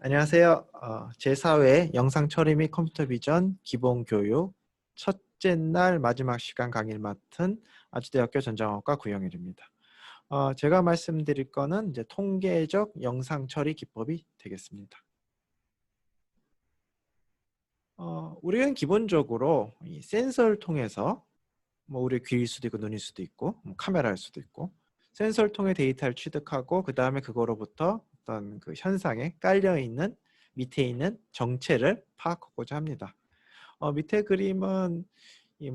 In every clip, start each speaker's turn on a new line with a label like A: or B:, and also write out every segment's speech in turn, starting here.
A: 안녕하세요. 제4회 영상 처리 및 컴퓨터 비전 기본 교육 첫째 날 마지막 시간 강의를 맡은 아주대학교 전자공학과 구영일입니다. 제가 말씀드릴 거는 이제 통계적 영상 처리 기법이 되겠습니다. 우리는 기본적으로 이 센서를 통해서 우리 귀일 수도 있고 눈일 수도 있고 카메라일 수도 있고 센서를 통해 데이터를 취득하고 그 다음에 그거로부터 어떤 그 현상에 깔려 있는 밑에 있는 정체를 파악하고자 합니다. 밑에 그림은 이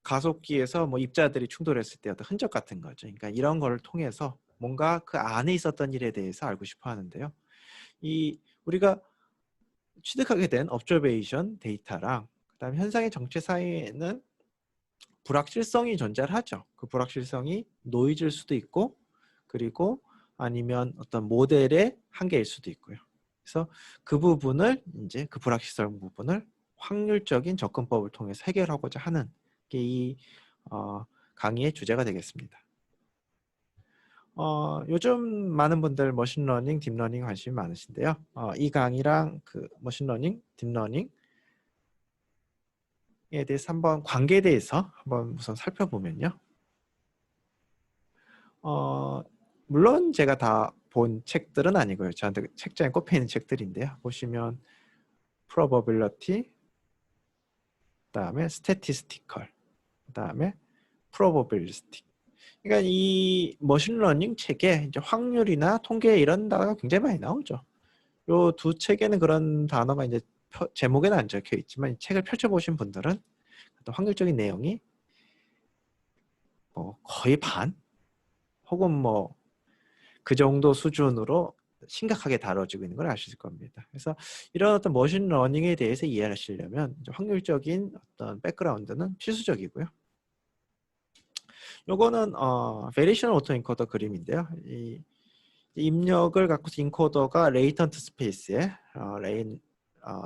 A: 가속기에서 입자들이 충돌했을 때 어떤 흔적 같은 거죠. 그러니까 이런 거를 통해서 뭔가 그 안에 있었던 일에 대해서 알고 싶어 하는데요. 우리가 취득하게 된 observation 데이터랑 그다음 현상의 정체 사이에는 불확실성이 존재를 하죠. 그 불확실성이 노이즈일 수도 있고 그리고 아니면 어떤 모델의 한계일 수도 있고요. 그래서 그 부분을 이제 그 불확실성 부분을 확률적인 접근법을 통해서 해결하고자 하는 게 이 강의의 주제가 되겠습니다. 요즘 많은 분들 머신러닝, 딥러닝 관심이 많으신데요. 이 강의랑 그 머신러닝, 딥러닝 에 대해서 한번 관계에 대해서 한번 우선 살펴보면요. 물론 제가 다 본 책들은 아니고요. 저한테 책장에 꼽혀 있는 책들인데요. 보시면 probability, 그다음에 statistical, 그다음에 probabilistic. 그러니까 이 머신러닝 책에 이제 확률이나 통계 이런 단어가 굉장히 많이 나오죠. 요 두 책에는 그런 단어가 이제 제목에는 안 적혀 있지만 이 책을 펼쳐보신 분들은 어떤 확률적인 내용이 거의 반 혹은 그 정도 수준으로 심각하게 다뤄지고 있는 걸 아실 겁니다. 그래서 이런 어떤 머신러닝에 대해서 이해하시려면 확률적인 어떤 백그라운드는 필수적이고요. 요거는 베리에이션 오토엔코더 그림인데요. 이 입력을 갖고서 인코더가 레이턴트 스페이스에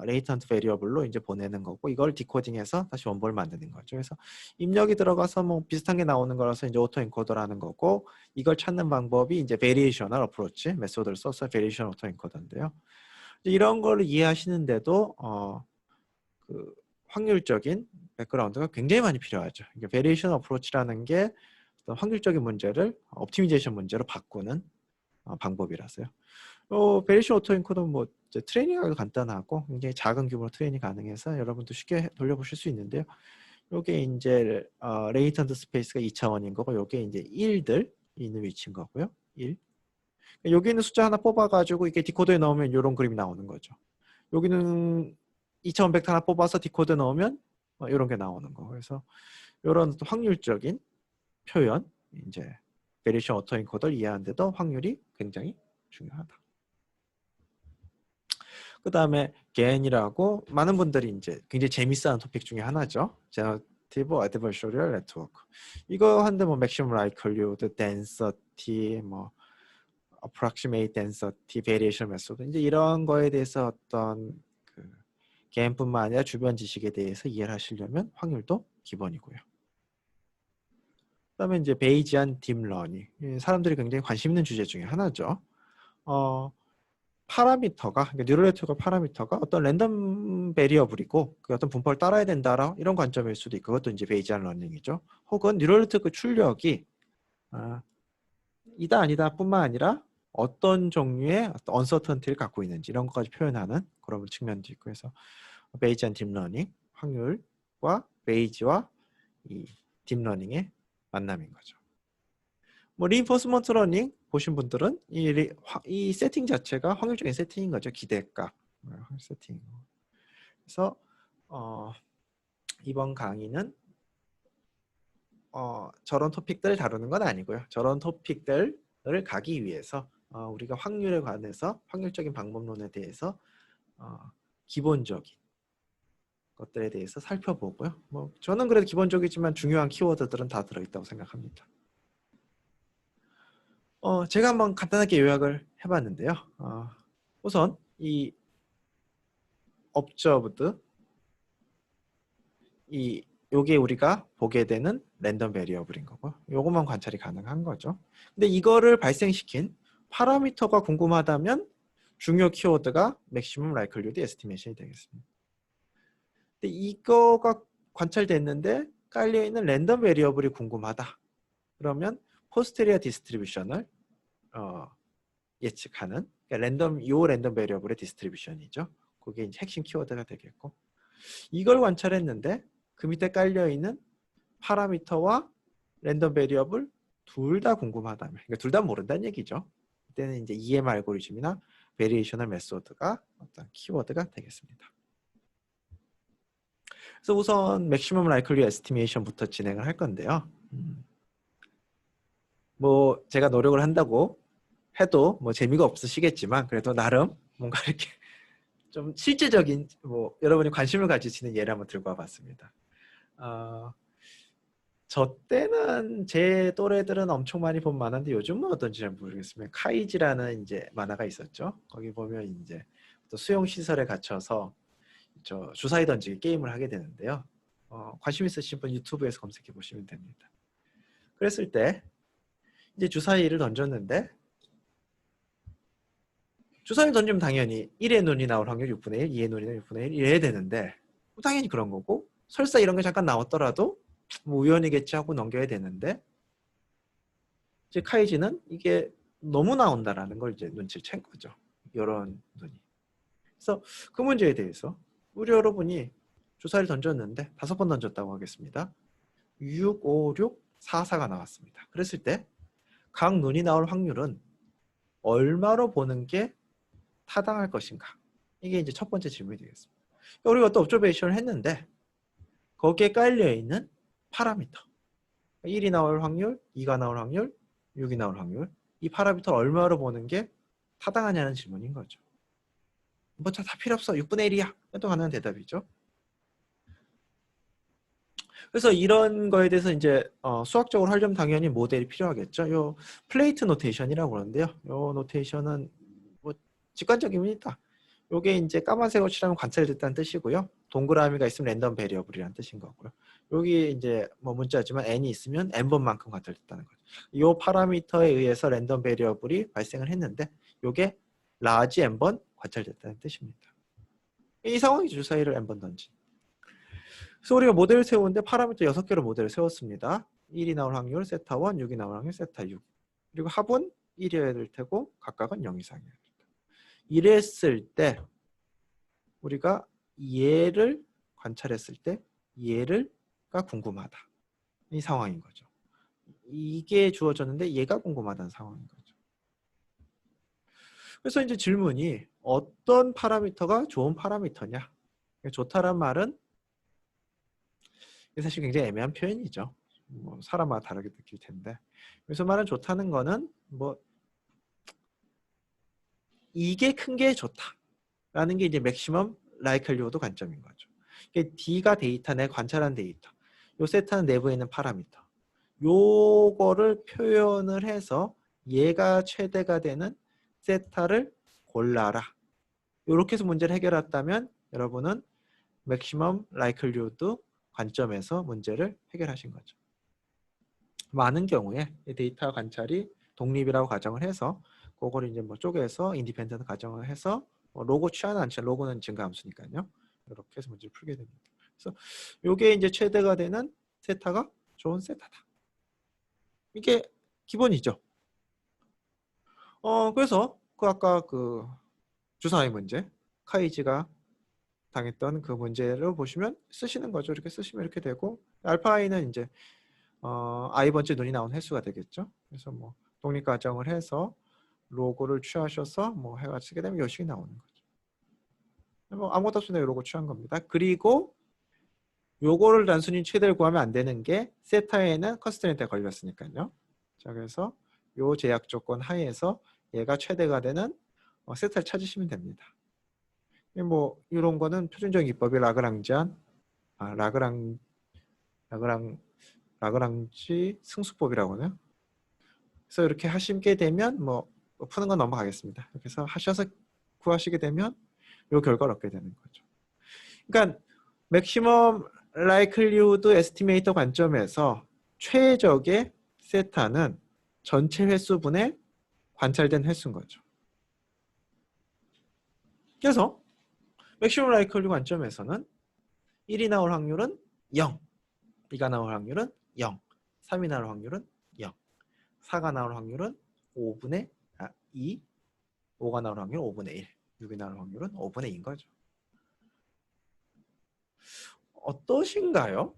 A: 레이턴트 베리어블로 이제 보내는 거고 이걸 디코딩해서 다시 원본을 만드는 거죠. 그래서 입력이 들어가서 비슷한 게 나오는 거라서 이제 오토 엔코더라는 거고 이걸 찾는 방법이 이제 베리에이셔널 어프로치 메소드를 써서 베리에이션 오토 엔코더인데요. 이런 걸 이해하시는데도 그 확률적인 백그라운드가 굉장히 많이 필요하죠. 그러니까 베리에이션 어프로치라는 게 어떤 확률적인 문제를 옵티미제이션 문제로 바꾸는 방법이라서요. 베리에이션 오토 엔코더는 트레이닝하기도 간단하고 굉장히 작은 규모로 트레이닝 가능해서 여러분도 쉽게 돌려보실 수 있는데요. 요게 이제 레이턴트 스페이스가 2차원인 거고 요게 이제 1들 있는 위치인 거고요. 1. 여기 있는 숫자 하나 뽑아가지고 이게 디코더에 넣으면 이런 그림이 나오는 거죠. 여기는 2차원 벡터 하나 뽑아서 디코더에 넣으면 이런 게 나오는 거. 그래서 이런 확률적인 표현, 이제 베리에이션 오토 엔코더를 이해하는데도 확률이 굉장히 중요하다. 그 다음에 GAN이라고 많은 분들이 이제 굉장히 재밌어하는 토픽 중에 하나죠. Generative Adversarial Network. 이거 한데 Maximum Likelihood, Density, Approximate Density, Variation Method 이제 이런 거에 대해서 어떤 그 GAN뿐만 아니라 주변 지식에 대해서 이해를 하시려면 확률도 기본이고요. 그 다음에 이제 베이지안 딥러닝. 사람들이 굉장히 관심 있는 주제 중에 하나죠. 파라미터가, 그러니까 뉴럴 네트워크 파라미터가 어떤 랜덤 베리어블이고 그 어떤 분포를 따라야 된다라 이런 관점일 수도 있고 그것도 이제 베이지안 러닝이죠. 혹은 뉴럴 네트워크 출력이 이다 아니다 뿐만 아니라 어떤 종류의 어떤 언서턴티를 갖고 있는지 이런 것까지 표현하는 그런 측면도 있고 해서 베이지안 딥러닝, 확률과 베이지와 이 딥러닝의 만남인 거죠. 리인포스먼트 러닝 보신 분들은 이 세팅 자체가 확률적인 세팅인 거죠. 기대값 세팅. 그래서 이번 강의는 저런 토픽들을 다루는 건 아니고요. 저런 토픽들을 가기 위해서 우리가 확률에 관해서 확률적인 방법론에 대해서 기본적인 것들에 대해서 살펴보고요. 저는 그래도 기본적이지만 중요한 키워드들은 다 들어있다고 생각합니다. 제가 한번 간단하게 요약을 해봤는데요. 우선 이 observed 요게 우리가 보게 되는 랜덤 베리어블인 거고 요것만 관찰이 가능한 거죠. 근데 이거를 발생시킨 파라미터가 궁금하다면 중요 키워드가 맥시멈 라이클리후드 에스티메이션이 되겠습니다. 근데 이거가 관찰됐는데 깔려 있는 랜덤 베리어블이 궁금하다. 그러면 포스테리어 디스트리뷰션을 예측하는 그러니까 랜덤 베리어블의 디스트리뷰션이죠. 그게 이제 핵심 키워드가 되겠고, 이걸 관찰했는데 그 밑에 깔려 있는 파라미터와 랜덤 베리어블 둘 다 궁금하다면, 그러니까 둘 다 모른다는 얘기죠. 그때는 이제 EM 알고리즘이나 베리에이셔널 메소드가 어떤 키워드가 되겠습니다. 그래서 우선 맥시멈 라이클리 에스티메이션부터 진행을 할 건데요. 뭐 제가 노력을 한다고 해도 뭐 재미가 없으시겠지만 그래도 나름 뭔가 이렇게 좀 실제적인 뭐 여러분이 관심을 가지시는 예를 한번 들고 와봤습니다. 저 때는 제 또래들은 엄청 많이 본 만화인데 요즘은 어떤지 잘 모르겠습니다. 카이지라는 이제 만화가 있었죠. 거기 보면 이제 또 수용 시설에 갇혀서 저 주사위 던지기 게임을 하게 되는데요. 관심 있으신 분 유튜브에서 검색해 보시면 됩니다. 그랬을 때 이제 주사위를 던졌는데 주사위를 던지면 당연히 1의 눈이 나올 확률 6분의 1, 2의 눈이 6분의 1 이래야 되는데 당연히 그런 거고 설사 이런 게 잠깐 나왔더라도 뭐 우연이겠지 하고 넘겨야 되는데 이제 카이지는 이게 너무 나온다라는 걸 이제 눈치를 챈 거죠. 이런 눈이. 그래서 그 문제에 대해서 우리 여러분이 주사위를 던졌는데 5번 던졌다고 하겠습니다. 6, 5, 6, 4, 4가 나왔습니다. 그랬을 때 각 눈이 나올 확률은 얼마로 보는 게 타당할 것인가? 이게 이제 첫 번째 질문이 되겠습니다. 우리가 또 옵저베이션을 했는데 거기에 깔려 있는 파라미터 1이 나올 확률, 2가 나올 확률, 6이 나올 확률 이 파라미터 얼마로 보는 게 타당하냐는 질문인 거죠. 뭐 다 필요 없어. 6분의 1이야. 해도 가능한 대답이죠. 그래서 이런 거에 대해서 이제 수학적으로 하려면 당연히 모델이 필요하겠죠. 요 플레이트 노테이션이라고 그러는데요. 요 노테이션은 뭐 직관적입니다. 요게 이제 까만색으로 칠하면 관찰됐다는 뜻이고요. 동그라미가 있으면 랜덤 베리어블이라는 뜻인 거고요. 여기 이제 뭐 문자지만 n이 있으면 n번만큼 관찰됐다는 거죠. 요 파라미터에 의해서 랜덤 베리어블이 발생을 했는데 요게 라지 n번 관찰됐다는 뜻입니다. 이 상황이 주사위를 n번 던진. 그래서 우리가 모델을 세우는데 파라미터 6개로 모델을 세웠습니다. 1이 나올 확률 세타 1, 6이 나올 확률 세타 6. 그리고 합은 1이어야 될 테고 각각은 0 이상이어야 될 테고. 이랬을 때 우리가 얘를 관찰했을 때 얘가 궁금하다. 이 상황인 거죠. 이게 주어졌는데 얘가 궁금하다는 상황인 거죠. 그래서 이제 질문이 어떤 파라미터가 좋은 파라미터냐? 좋다란 말은 사실 굉장히 애매한 표현이죠. 뭐 사람마다 다르게 느낄 텐데. 그래서 말은 좋다는 거는 뭐 이게 큰 게 좋다라는 게 이제 맥시멈 라이클리후드 관점인 거죠. 이게 D가 데이터, 내가 관찰한 데이터. 요 세타는 내부에 있는 파라미터. 요거를 표현을 해서 얘가 최대가 되는 세타를 골라라. 이렇게 해서 문제를 해결했다면 여러분은 맥시멈 라이클리후드 관점에서 문제를 해결하신 거죠. 많은 경우에 데이터 관찰이 독립이라고 가정을 해서 그거를 이제 뭐 쪼개서 인디펜던트 가정을 해서 로고 취하는 않죠. 로고는 증가함수니까요. 이렇게 해서 문제를 풀게 됩니다. 그래서 이게 이제 최대가 되는 세타가 좋은 세타다. 이게 기본이죠. 그래서 그 아까 그 주사위 문제 카이지가 당했던 그 문제를 보시면 쓰시는 거죠. 이렇게 쓰시면 이렇게 되고 알파 i는 이제 i 번째 눈이 나온 횟수가 되겠죠. 그래서 뭐 독립 가정을 해서 로고를 취하셔서 뭐 해가 쓰게 되면 요식이 나오는 거죠. 뭐 아무것도 없이 로고 취한 겁니다. 그리고 요거를 단순히 최대를 구하면 안 되는 게 세타에는 컨스트레인트가 걸렸으니까요. 자, 그래서 요 제약 조건 하에서 얘가 최대가 되는 세타를 찾으시면 됩니다. 뭐 이런 거는 표준적인 기법이 라그랑지 승수법이라고 하나요? 그래서 이렇게 하시게 되면 뭐 푸는 건 넘어가겠습니다. 이렇게 해서 하셔서 구하시게 되면 요 결과를 얻게 되는 거죠. 그러니까 맥시멈 라이클리후드 에스티메이터 관점에서 최적의 세타는 전체 횟수분의 관찰된 횟수인 거죠. 그래서 맥시멈 라이클리 관점에서는 1이 나올 확률은 0, 2가 나올 확률은 0, 3이 나올 확률은 0, 4가 나올 확률은 5분의 2, 5가 나올 확률은 5분의 1, 6이 나올 확률은 5분의 2인 거죠. 어떠신가요?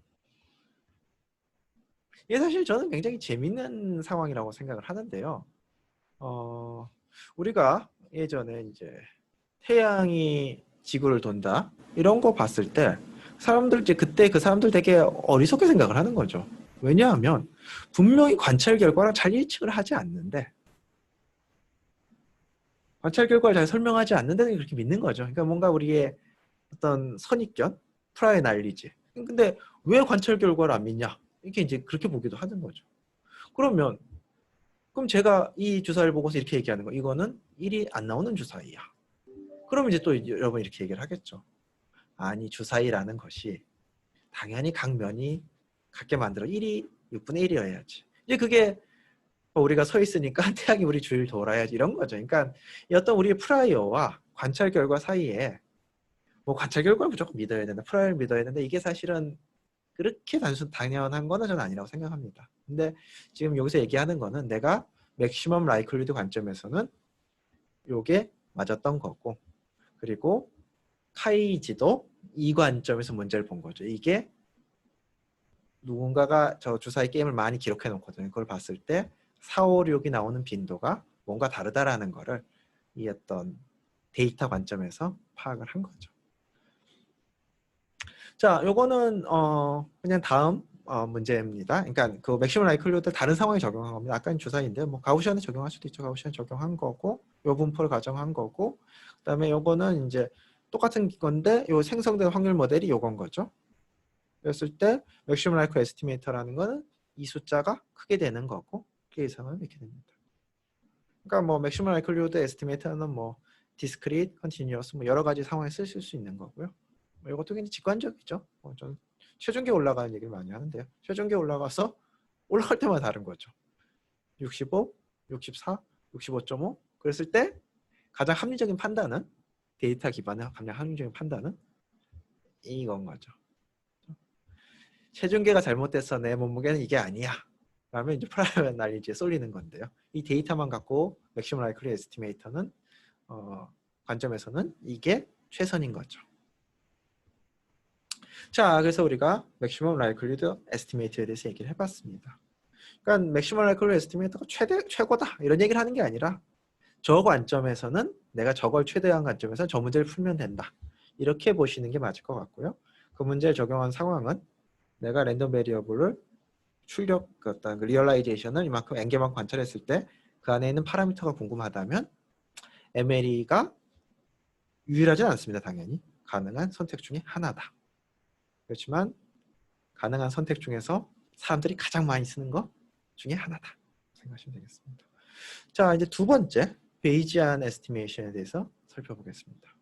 A: 이게 사실 저는 굉장히 재밌는 상황이라고 생각을 하는데요. 우리가 예전에 이제 태양이 지구를 돈다 이런 거 봤을 때 사람들 이제 그때 그 사람들 되게 어리석게 생각을 하는 거죠. 왜냐하면 분명히 관찰 결과랑 잘 일치를 하지 않는데 관찰 결과를 잘 설명하지 않는데 그렇게 믿는 거죠. 그러니까 뭔가 우리의 어떤 선입견, 프라이 날리지. 근데 왜 관찰 결과를 안 믿냐? 이렇게 이제 그렇게 보기도 하는 거죠. 그럼 제가 이 주사를 보고서 이렇게 얘기하는 거 이거는 1이 안 나오는 주사위야. 그러면 이제 또 여러분 이렇게 얘기를 하겠죠. 아니 주사위라는 것이 당연히 각 면이 같게 만들어 1이 6분의 1이어야지. 이제 그게 우리가 서 있으니까 태양이 우리 주위를 돌아야지 이런 거죠. 그러니까 어떤 우리의 프라이어와 관찰 결과 사이에 뭐 관찰 결과를 무조건 믿어야 된다. 프라이어를 믿어야 된다. 이게 사실은 그렇게 당연한 거는 저는 아니라고 생각합니다. 근데 지금 여기서 얘기하는 거는 내가 맥시멈 라이클리드 관점에서는 요게 맞았던 거고 그리고 카이지도 이 관점에서 문제를 본 거죠. 이게 누군가가 저 주사위 게임을 많이 기록해 놓거든요. 그걸 봤을 때 4, 5, 6이 나오는 빈도가 뭔가 다르다라는 거를 이 어떤 데이터 관점에서 파악을 한 거죠. 자, 요거는 그냥 다음 문제입니다. 그러니까 그 맥시멈 라이클리후드 다른 상황에 적용한 겁니다. 아까는 주사위인데 뭐 가우시안에 적용할 수도 있죠. 가우시안 적용한 거고 요 분포를 가정한 거고 그다음에 요거는 이제 똑같은 건데 요 생성된 확률 모델이 요건 거죠. 그랬을 때 맥시멈 라이클 에스티메이터라는 거는 이 숫자가 크게 되는 거고 그 예상을 이렇게 됩니다. 그러니까 뭐 맥시멈 라이클리후드 에스티메이터는 뭐 디스크릿, 컨티뉴어스 뭐 여러 가지 상황에 쓰실 수 있는 거고요. 뭐 이것도 굉장히 직관적이죠. 좀 최종계 올라가는 얘기를 많이 하는데요. 최종계 올라가서 올라갈 때마다 다른 거죠. 65, 64, 65.5 그랬을 때 가장 합리적인 판단은 데이터 기반의 가장 합리적인 판단은 이건 거죠. 체중계가 잘못돼서 내 몸무게는 이게 아니야. 그러면 이제 프라이어 날리지에 쏠리는 건데요. 이 데이터만 갖고 맥시멈 라이클리 에스티메이터는 관점에서는 이게 최선인 거죠. 자, 그래서 우리가 맥시멈 라이클리드 에스티메이터에 대해서 얘기를 해봤습니다. 그러니까 맥시멈 라이클리드 에스티메이터가 최고다 이런 얘기를 하는 게 아니라 저 관점에서는 내가 저걸 최대한 관점에서 저 문제를 풀면 된다. 이렇게 보시는 게 맞을 것 같고요. 그 문제에 적용한 상황은 내가 랜덤 베리어블을 출력 어떤 리얼라이제이션을 이만큼 n개만 관찰했을 때 그 안에 있는 파라미터가 궁금하다면 MLE가 유일하진 않습니다. 당연히 가능한 선택 중에 하나다. 그렇지만 가능한 선택 중에서 사람들이 가장 많이 쓰는 것 중에 하나다 생각하시면 되겠습니다. 자, 이제 두 번째 베이지안 에스티메이션에 대해서 살펴보겠습니다.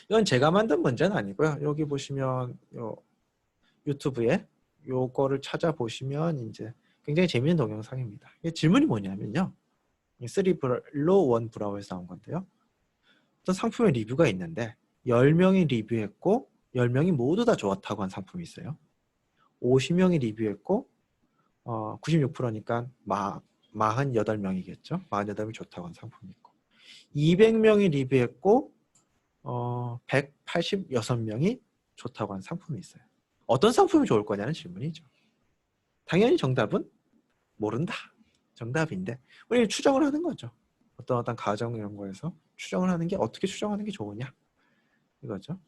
A: 이건 제가 만든 문제는 아니고요. 여기 보시면 유튜브에 요거를 찾아보시면 이제 굉장히 재미있는 동영상입니다. 이게 질문이 뭐냐면요. 3블로 1 브라우에서 나온 건데요. 어떤 상품의 리뷰가 있는데 10명이 리뷰했고 10명이 모두 다 좋았다고 한 상품이 있어요. 50명이 리뷰했고 96%니까 48명이겠죠. 48명이 좋다고 한 상품이 있고 200명이 리뷰했고 186명이 좋다고 한 상품이 있어요. 어떤 상품이 좋을 거냐는 질문이죠. 당연히 정답은 모른다. 정답인데 우리 추정을 하는 거죠. 어떤 가정 이런 거에서 추정을 하는 게 어떻게 추정하는 게 좋으냐 이거죠.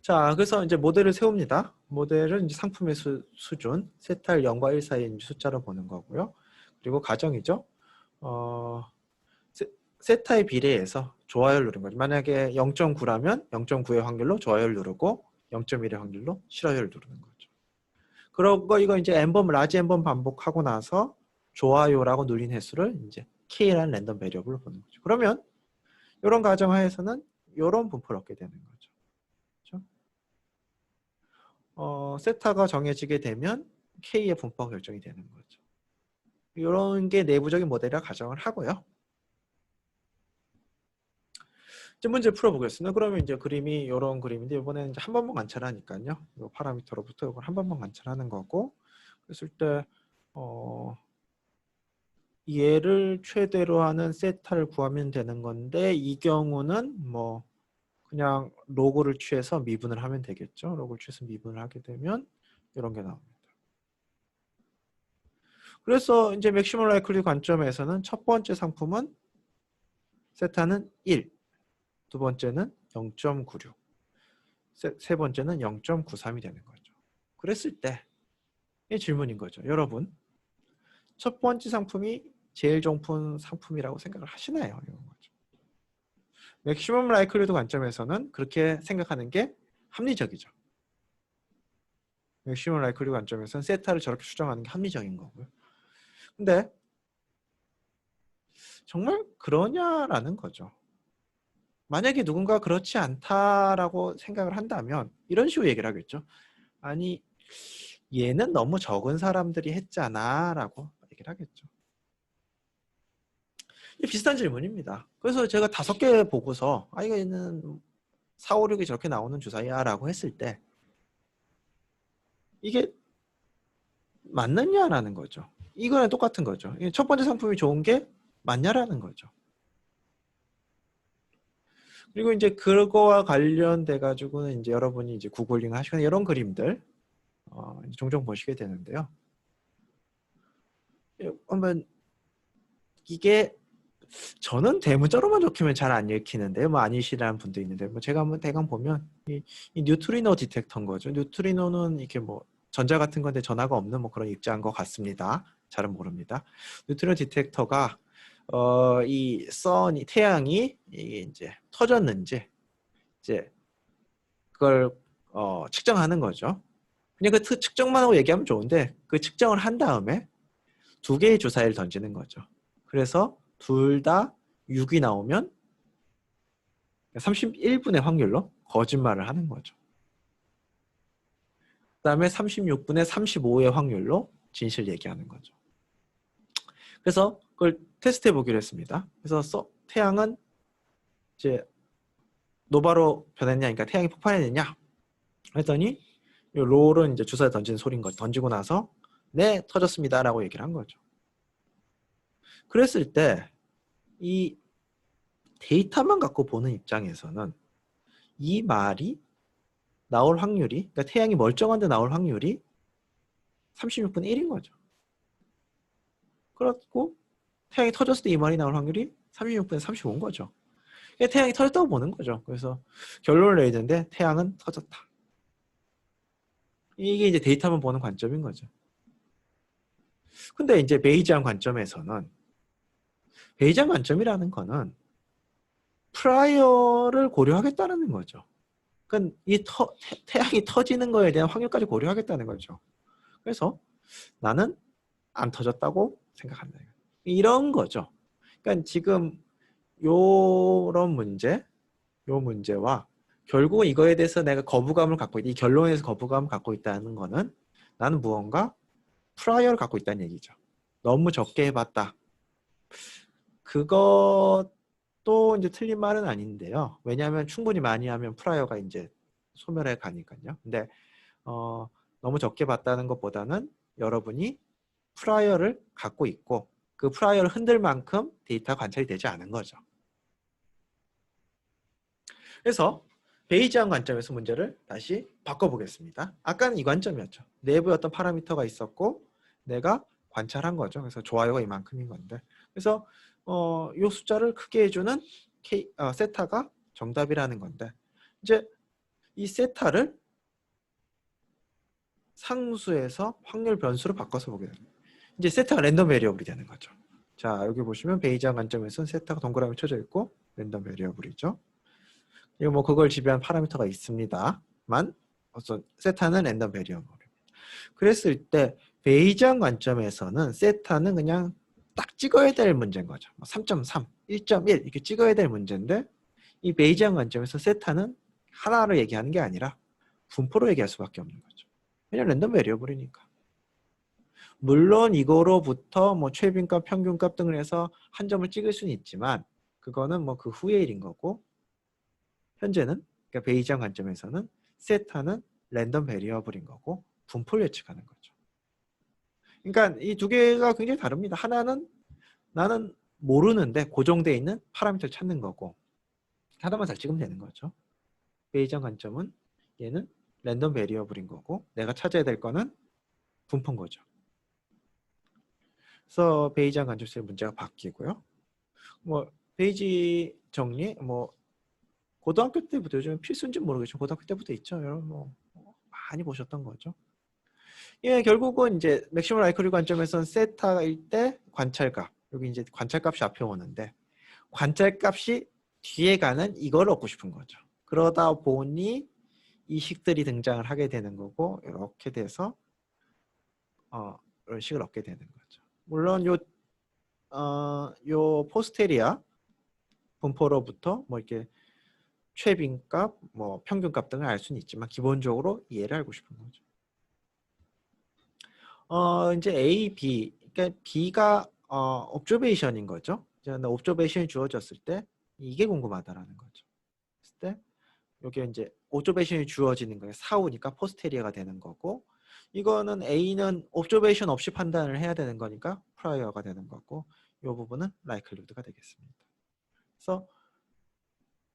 A: 자, 그래서 이제 모델을 세웁니다. 모델은 이제 상품의 수준, 세타일 0과 1 사이의 숫자로 보는 거고요. 그리고 가정이죠. 세타에 비례해서 좋아요를 누른 거죠. 만약에 0.9라면 0.9의 확률로 좋아요를 누르고 0.1의 확률로 싫어요를 누르는 거죠. 그러고 이거 이제 n번 라지 n번 반복하고 나서 좋아요라고 눌린 횟수를 이제 k라는 랜덤 베리어블로 보는 거죠. 그러면 이런 가정하에서는 이런 분포를 얻게 되는 거죠. 그렇죠? 세타가 정해지게 되면 k의 분포가 결정이 되는 거죠. 이런 게 내부적인 모델이라 가정을 하고요. 이제 문제 풀어보겠습니다. 그러면 이제 그림이 이런 그림인데 이번에는 이제 한 번만 관찰하니까요. 이 파라미터로부터 이걸 한 번만 관찰하는 거고, 그랬을 때 얘를 최대로 하는 세타를 구하면 되는 건데 이 경우는 뭐 그냥 로그를 취해서 미분을 하면 되겠죠. 로그를 취해서 미분을 하게 되면 이런 게 나옵니다. 그래서 이제 맥시멀 라이클리 관점에서는 첫 번째 상품은 세타는 1, 두 번째는 0.96, 세 번째는 0.93이 되는 거죠. 그랬을 때 이 질문인 거죠. 여러분, 첫 번째 상품이 제일 좋은 상품이라고 생각을 하시나요? 이런 거죠. 맥시멈 라이클리드 관점에서는 그렇게 생각하는 게 합리적이죠. 맥시멈 라이클리드 관점에서는 세타를 저렇게 수정하는 게 합리적인 거고요. 근데 정말 그러냐라는 거죠. 만약에 누군가 그렇지 않다라고 생각을 한다면 이런 식으로 얘기를 하겠죠. 아니, 얘는 너무 적은 사람들이 했잖아 라고 얘기를 하겠죠. 비슷한 질문입니다. 그래서 제가 5개 보고서 이거는 4, 5, 6이 저렇게 나오는 주사위야 라고 했을 때 이게 맞느냐라는 거죠. 이거랑 똑같은 거죠. 첫 번째 상품이 좋은 게 맞냐라는 거죠. 그리고 이제 그거와 관련돼 가지고는 이제 여러분이 이제 구글링 하시거나 이런 그림들 종종 보시게 되는데요. 한번 이게 저는 대문자로만 적히면 잘 안 읽히는데 뭐 아니시라는 분도 있는데 뭐 제가 한번 대강 보면 이 뉴트리노 디텍터인 거죠. 뉴트리노는 이렇게 뭐 전자 같은 건데 전하가 없는 뭐 그런 입자인 것 같습니다. 잘은 모릅니다. 뉴트리노 디텍터가 이 선이 태양이 이게 이제 터졌는지 이제 그걸 측정하는 거죠. 그냥 그 측정만 하고 얘기하면 좋은데 그 측정을 한 다음에 2개의 주사위를 던지는 거죠. 그래서 둘 다 6이 나오면 31분의 확률로 거짓말을 하는 거죠. 그 다음에 36분의 35의 확률로 진실 얘기하는 거죠. 그래서 그걸 테스트해 보기로 했습니다. 그래서 태양은 이제 노바로 변했냐, 그러니까 태양이 폭발했느냐 했더니 롤은 이제 주사위 던지는 소리인 거죠. 던지고 나서 네, 터졌습니다라고 얘기를 한 거죠. 그랬을 때 이 데이터만 갖고 보는 입장에서는 이 말이 나올 확률이, 그러니까 태양이 멀쩡한데 나올 확률이 36분의 1인 거죠. 그렇고 태양이 터졌을 때 이 말이 나올 확률이 36분의 35인 거죠. 그러니까 태양이 터졌다고 보는 거죠. 그래서 결론을 내리는데 태양은 터졌다. 이게 이제 데이터만 보는 관점인 거죠. 근데 이제 베이지안 관점에서는 베이지안 관점이라는 거는 프라이어를 고려하겠다는 거죠. 그러니까 이 태양이 터지는 거에 대한 확률까지 고려하겠다는 거죠. 그래서 나는 안 터졌다고 생각한다. 이런 거죠. 그러니까 지금 요런 문제, 요 문제와 결국은 이거에 대해서 내가 거부감을 갖고 있다. 이 결론에서 거부감을 갖고 있다는 거는 나는 무언가 프라이어를 갖고 있다는 얘기죠. 너무 적게 해봤다. 그것도 이제 틀린 말은 아닌데요. 왜냐하면 충분히 많이 하면 프라이어가 이제 소멸해 가니까요. 근데 너무 적게 봤다는 것보다는 여러분이 프라이어를 갖고 있고 그 프라이어를 흔들 만큼 데이터가 관찰이 되지 않은 거죠. 그래서 베이지안 관점에서 문제를 다시 바꿔보겠습니다. 아까는 이 관점이었죠. 내부에 어떤 파라미터가 있었고 내가 관찰한 거죠. 그래서 좋아요가 이만큼인 건데 그래서 이 숫자를 크게 해주는 세타가 정답이라는 건데 이제 이 세타를 상수에서 확률 변수로 바꿔서 보게 됩니다. 이제 세타가 랜덤 베리어블이 되는 거죠. 자, 여기 보시면 베이지안 관점에서는 세타가 동그라미 쳐져 있고 랜덤 베리어블이죠. 이거 뭐 그걸 지배한 파라미터가 있습니다만 어떤 세타는 랜덤 베리어블입니다. 그랬을 때 베이지안 관점에서는 세타는 그냥 딱 찍어야 될 문제인 거죠. 3.3, 1.1 이렇게 찍어야 될 문제인데 이 베이지안 관점에서 세타는 하나로 얘기하는 게 아니라 분포로 얘기할 수밖에 없는 거죠. 그냥 랜덤 베리어블이니까. 물론 이거로부터 뭐 최빈값, 평균값 등을 해서 한 점을 찍을 수는 있지만 그거는 뭐 그 후의 일인 거고 현재는 그러니까 베이지안 관점에서는 세타는 랜덤 베리어블인 거고 분포를 예측하는 거죠. 그러니까 이 두 개가 굉장히 다릅니다. 하나는 나는 모르는데 고정되어 있는 파라미터를 찾는 거고 하나만 잘 찍으면 되는 거죠. 베이지안 관점은 얘는 랜덤 베리어블인 거고 내가 찾아야 될 거는 분포인 거죠. 그래서 베이지안 관점에서 문제가 바뀌고요. 뭐 베이지 정리 뭐 고등학교 때부터 요즘 필수인지 모르겠지만 고등학교 때부터 있죠. 여러분 뭐 많이 보셨던 거죠. 예, 결국은 이제 맥시멀 라이클리 관점에서는 세타일 때 관찰값 여기 이제 관찰값이 앞에 오는데 관찰값이 뒤에 가는 이걸 얻고 싶은 거죠. 그러다 보니 이 식들이 등장을 하게 되는 거고 이렇게 돼서 이런 식을 얻게 되는 거죠. 물론 요 포스테리아 분포로부터 뭐 이렇게 최빈값, 뭐 평균값 등을 알 수는 있지만 기본적으로 얘를 알고 싶은 거죠. 이제 A, B, 그러니까 B가 옵저베이션인 거죠. 옵저베이션이 주어졌을 때 이게 궁금하다라는 거죠. 그랬을 때 이게 이제 옵저베이션이 주어지는 거예요. 사우니까 포스테리아가 되는 거고 이거는 A는 옵저베이션 없이 판단을 해야 되는 거니까 프라이어가 되는 거고 이 부분은 라이클리후드가 되겠습니다. 그래서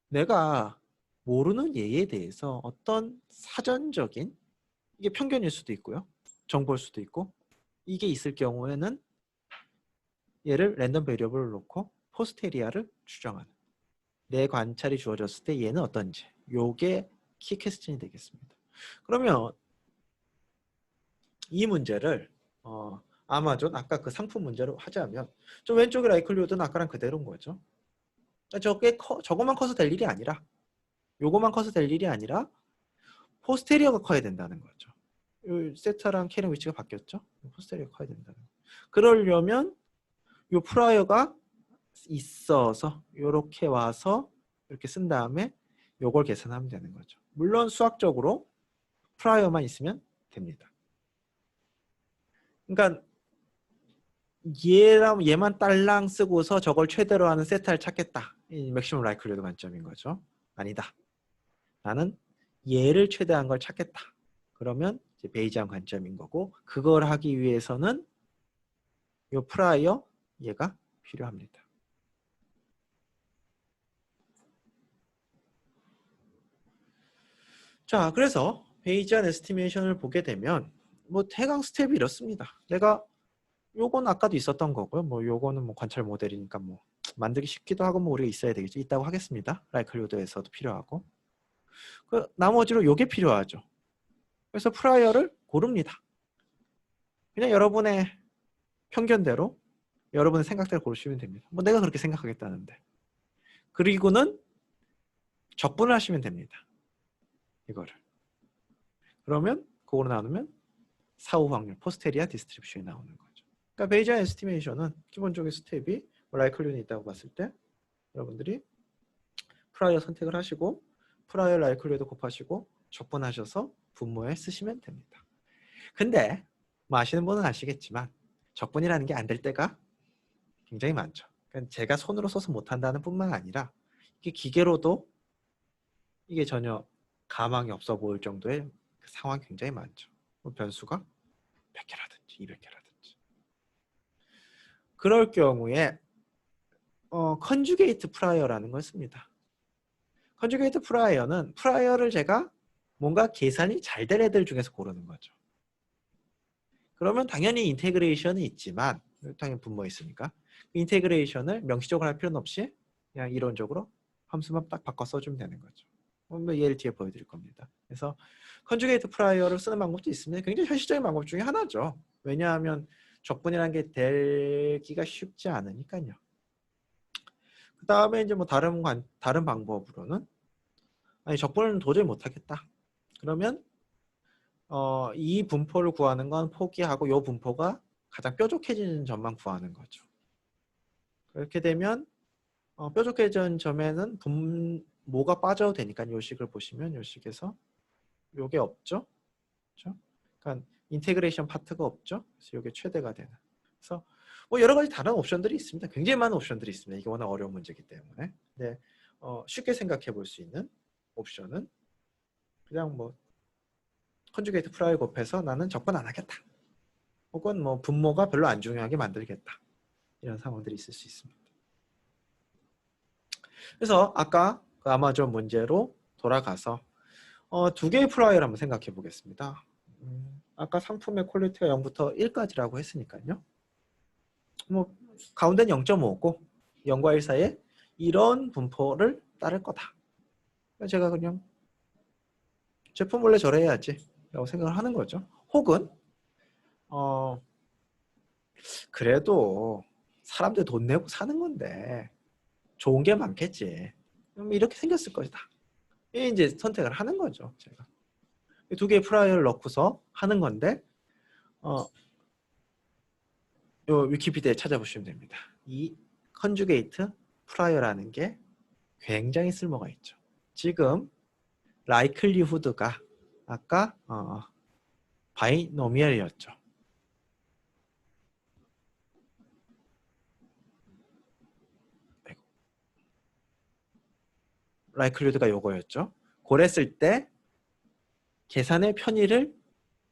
A: 내가 모르는 예에 대해서 어떤 사전적인 이게 편견일 수도 있고요. 정보일 수도 있고 이게 있을 경우에는 얘를 랜덤 베리어블을 놓고 포스테리아를 추정하는 내 관찰이 주어졌을 때 얘는 어떤지 요게 키 퀘스천이 되겠습니다. 그러면 이 문제를 아마존 아까 그 상품 문제로 하자면 저 왼쪽의 라이클리후드는 아까랑 그대로인 거죠. 저것만 커서 될 일이 아니라 요거만 커서 될 일이 아니라 포스테리어가 커야 된다는 거죠. 요 세타랑 캐릭 위치가 바뀌었죠. 포스테리어가 커야 된다는 거죠. 그러려면 요 프라이어가 있어서 이렇게 와서 이렇게 쓴 다음에 요걸 계산하면 되는 거죠. 물론 수학적으로 프라이어만 있으면 됩니다. 그러니까 얘만 딸랑 쓰고서 저걸 최대로 하는 세타를 찾겠다. 이 맥시멈 라이클리후드 관점인 거죠. 아니다. 나는 얘를 최대한 걸 찾겠다. 그러면 이제 베이지안 관점인 거고 그걸 하기 위해서는 요 프라이어 얘가 필요합니다. 자, 그래서 베이지안 에스티메이션을 보게 되면 뭐 해당 스텝이 이렇습니다. 내가 요건 아까도 있었던 거고요. 뭐 요거는 뭐 관찰 모델이니까 뭐 만들기 쉽기도 하고 뭐 우리가 있어야 되겠죠. 있다고 하겠습니다. 라이클리후드에서도 필요하고. 그 나머지로 요게 필요하죠. 그래서 프라이어를 고릅니다. 그냥 여러분의 편견대로 여러분의 생각대로 고르시면 됩니다. 뭐 내가 그렇게 생각하겠다는데. 그리고는 적분을 하시면 됩니다. 이거를. 그러면 그거로 나누면 사후 확률, 포스테리아 디스트리뷰션이 나오는 거죠. 그러니까 베이지안 에스티메이션은 기본적인 스텝이 라이클리후드이 있다고 봤을 때 여러분들이 프라이어 선택을 하시고 프라이어 라이클리후드 곱하시고 적분하셔서 분모에 쓰시면 됩니다. 근데 뭐 아시는 분은 아시겠지만 적분이라는 게 안 될 때가 굉장히 많죠. 그러니까 제가 손으로 써서 못한다는 뿐만 아니라 이게 기계로도 이게 전혀 가망이 없어 보일 정도의 그 상황이 굉장히 많죠. 뭐 변수가 100개라든지 200개라든지. 그럴 경우에 컨주게이트 프라이어라는 걸 씁니다. 컨주게이트 프라이어는 프라이어를 제가 뭔가 계산이 잘 된 애들 중에서 고르는 거죠. 그러면 당연히 인테그레이션이 있지만 당연히 분모 있으니까 인테그레이션을 명시적으로 할 필요는 없이 그냥 이론적으로 함수만 딱 바꿔 써주면 되는 거죠. 뭐 예를 뒤에 보여드릴 겁니다. 그래서 컨주게이트 프라이어를 쓰는 방법도 있습니다. 굉장히 현실적인 방법 중에 하나죠. 왜냐하면 적분이라는 게 되기가 쉽지 않으니까요. 그 다음에 이제 뭐 다른 방법으로는 아니 적분은 도저히 못하겠다. 그러면 이 분포를 구하는 건 포기하고 이 분포가 가장 뾰족해지는 점만 구하는 거죠. 그렇게 되면 뾰족해진 점에는 분모가 빠져도 되니까 이 식을 보시면 이 식에서 이게 없죠. 그렇죠? 그러니까 인테그레이션 파트가 없죠. 그래서 이게 최대가 되는. 그래서 뭐 여러 가지 다른 옵션들이 있습니다. 굉장히 많은 옵션들이 있습니다. 이게 워낙 어려운 문제이기 때문에. 네, 쉽게 생각해 볼 수 있는 옵션은 그냥 뭐 컨주게이트 프라이어 곱해서 나는 접근 안 하겠다. 혹은 뭐 분모가 별로 안 중요하게 만들겠다. 이런 상황들이 있을 수 있습니다. 그래서 아까 그 아마존 문제로 돌아가서 두 개의 프라이어를 한번 생각해 보겠습니다. 아까 상품의 퀄리티가 0부터 1까지라고 했으니까요. 뭐 가운데는 0.5고 0과 1 사이에 이런 분포를 따를 거다. 제가 그냥 제품 원래 저래야지 라고 생각을 하는 거죠. 혹은 그래도 사람들 돈 내고 사는 건데 좋은 게 많겠지. 이렇게 생겼을 것이다. 이제 선택을 하는 거죠. 제가 두 개의 프라이어를 넣고서 하는 건데 요 위키피디아에 찾아보시면 됩니다. 이 컨주게이트 프라이어라는 게 굉장히 쓸모가 있죠. 지금 라이클리후드가 아까 바이노미얼이었죠. 라이클리후드가 요거였죠. 그랬을 때 계산의 편의를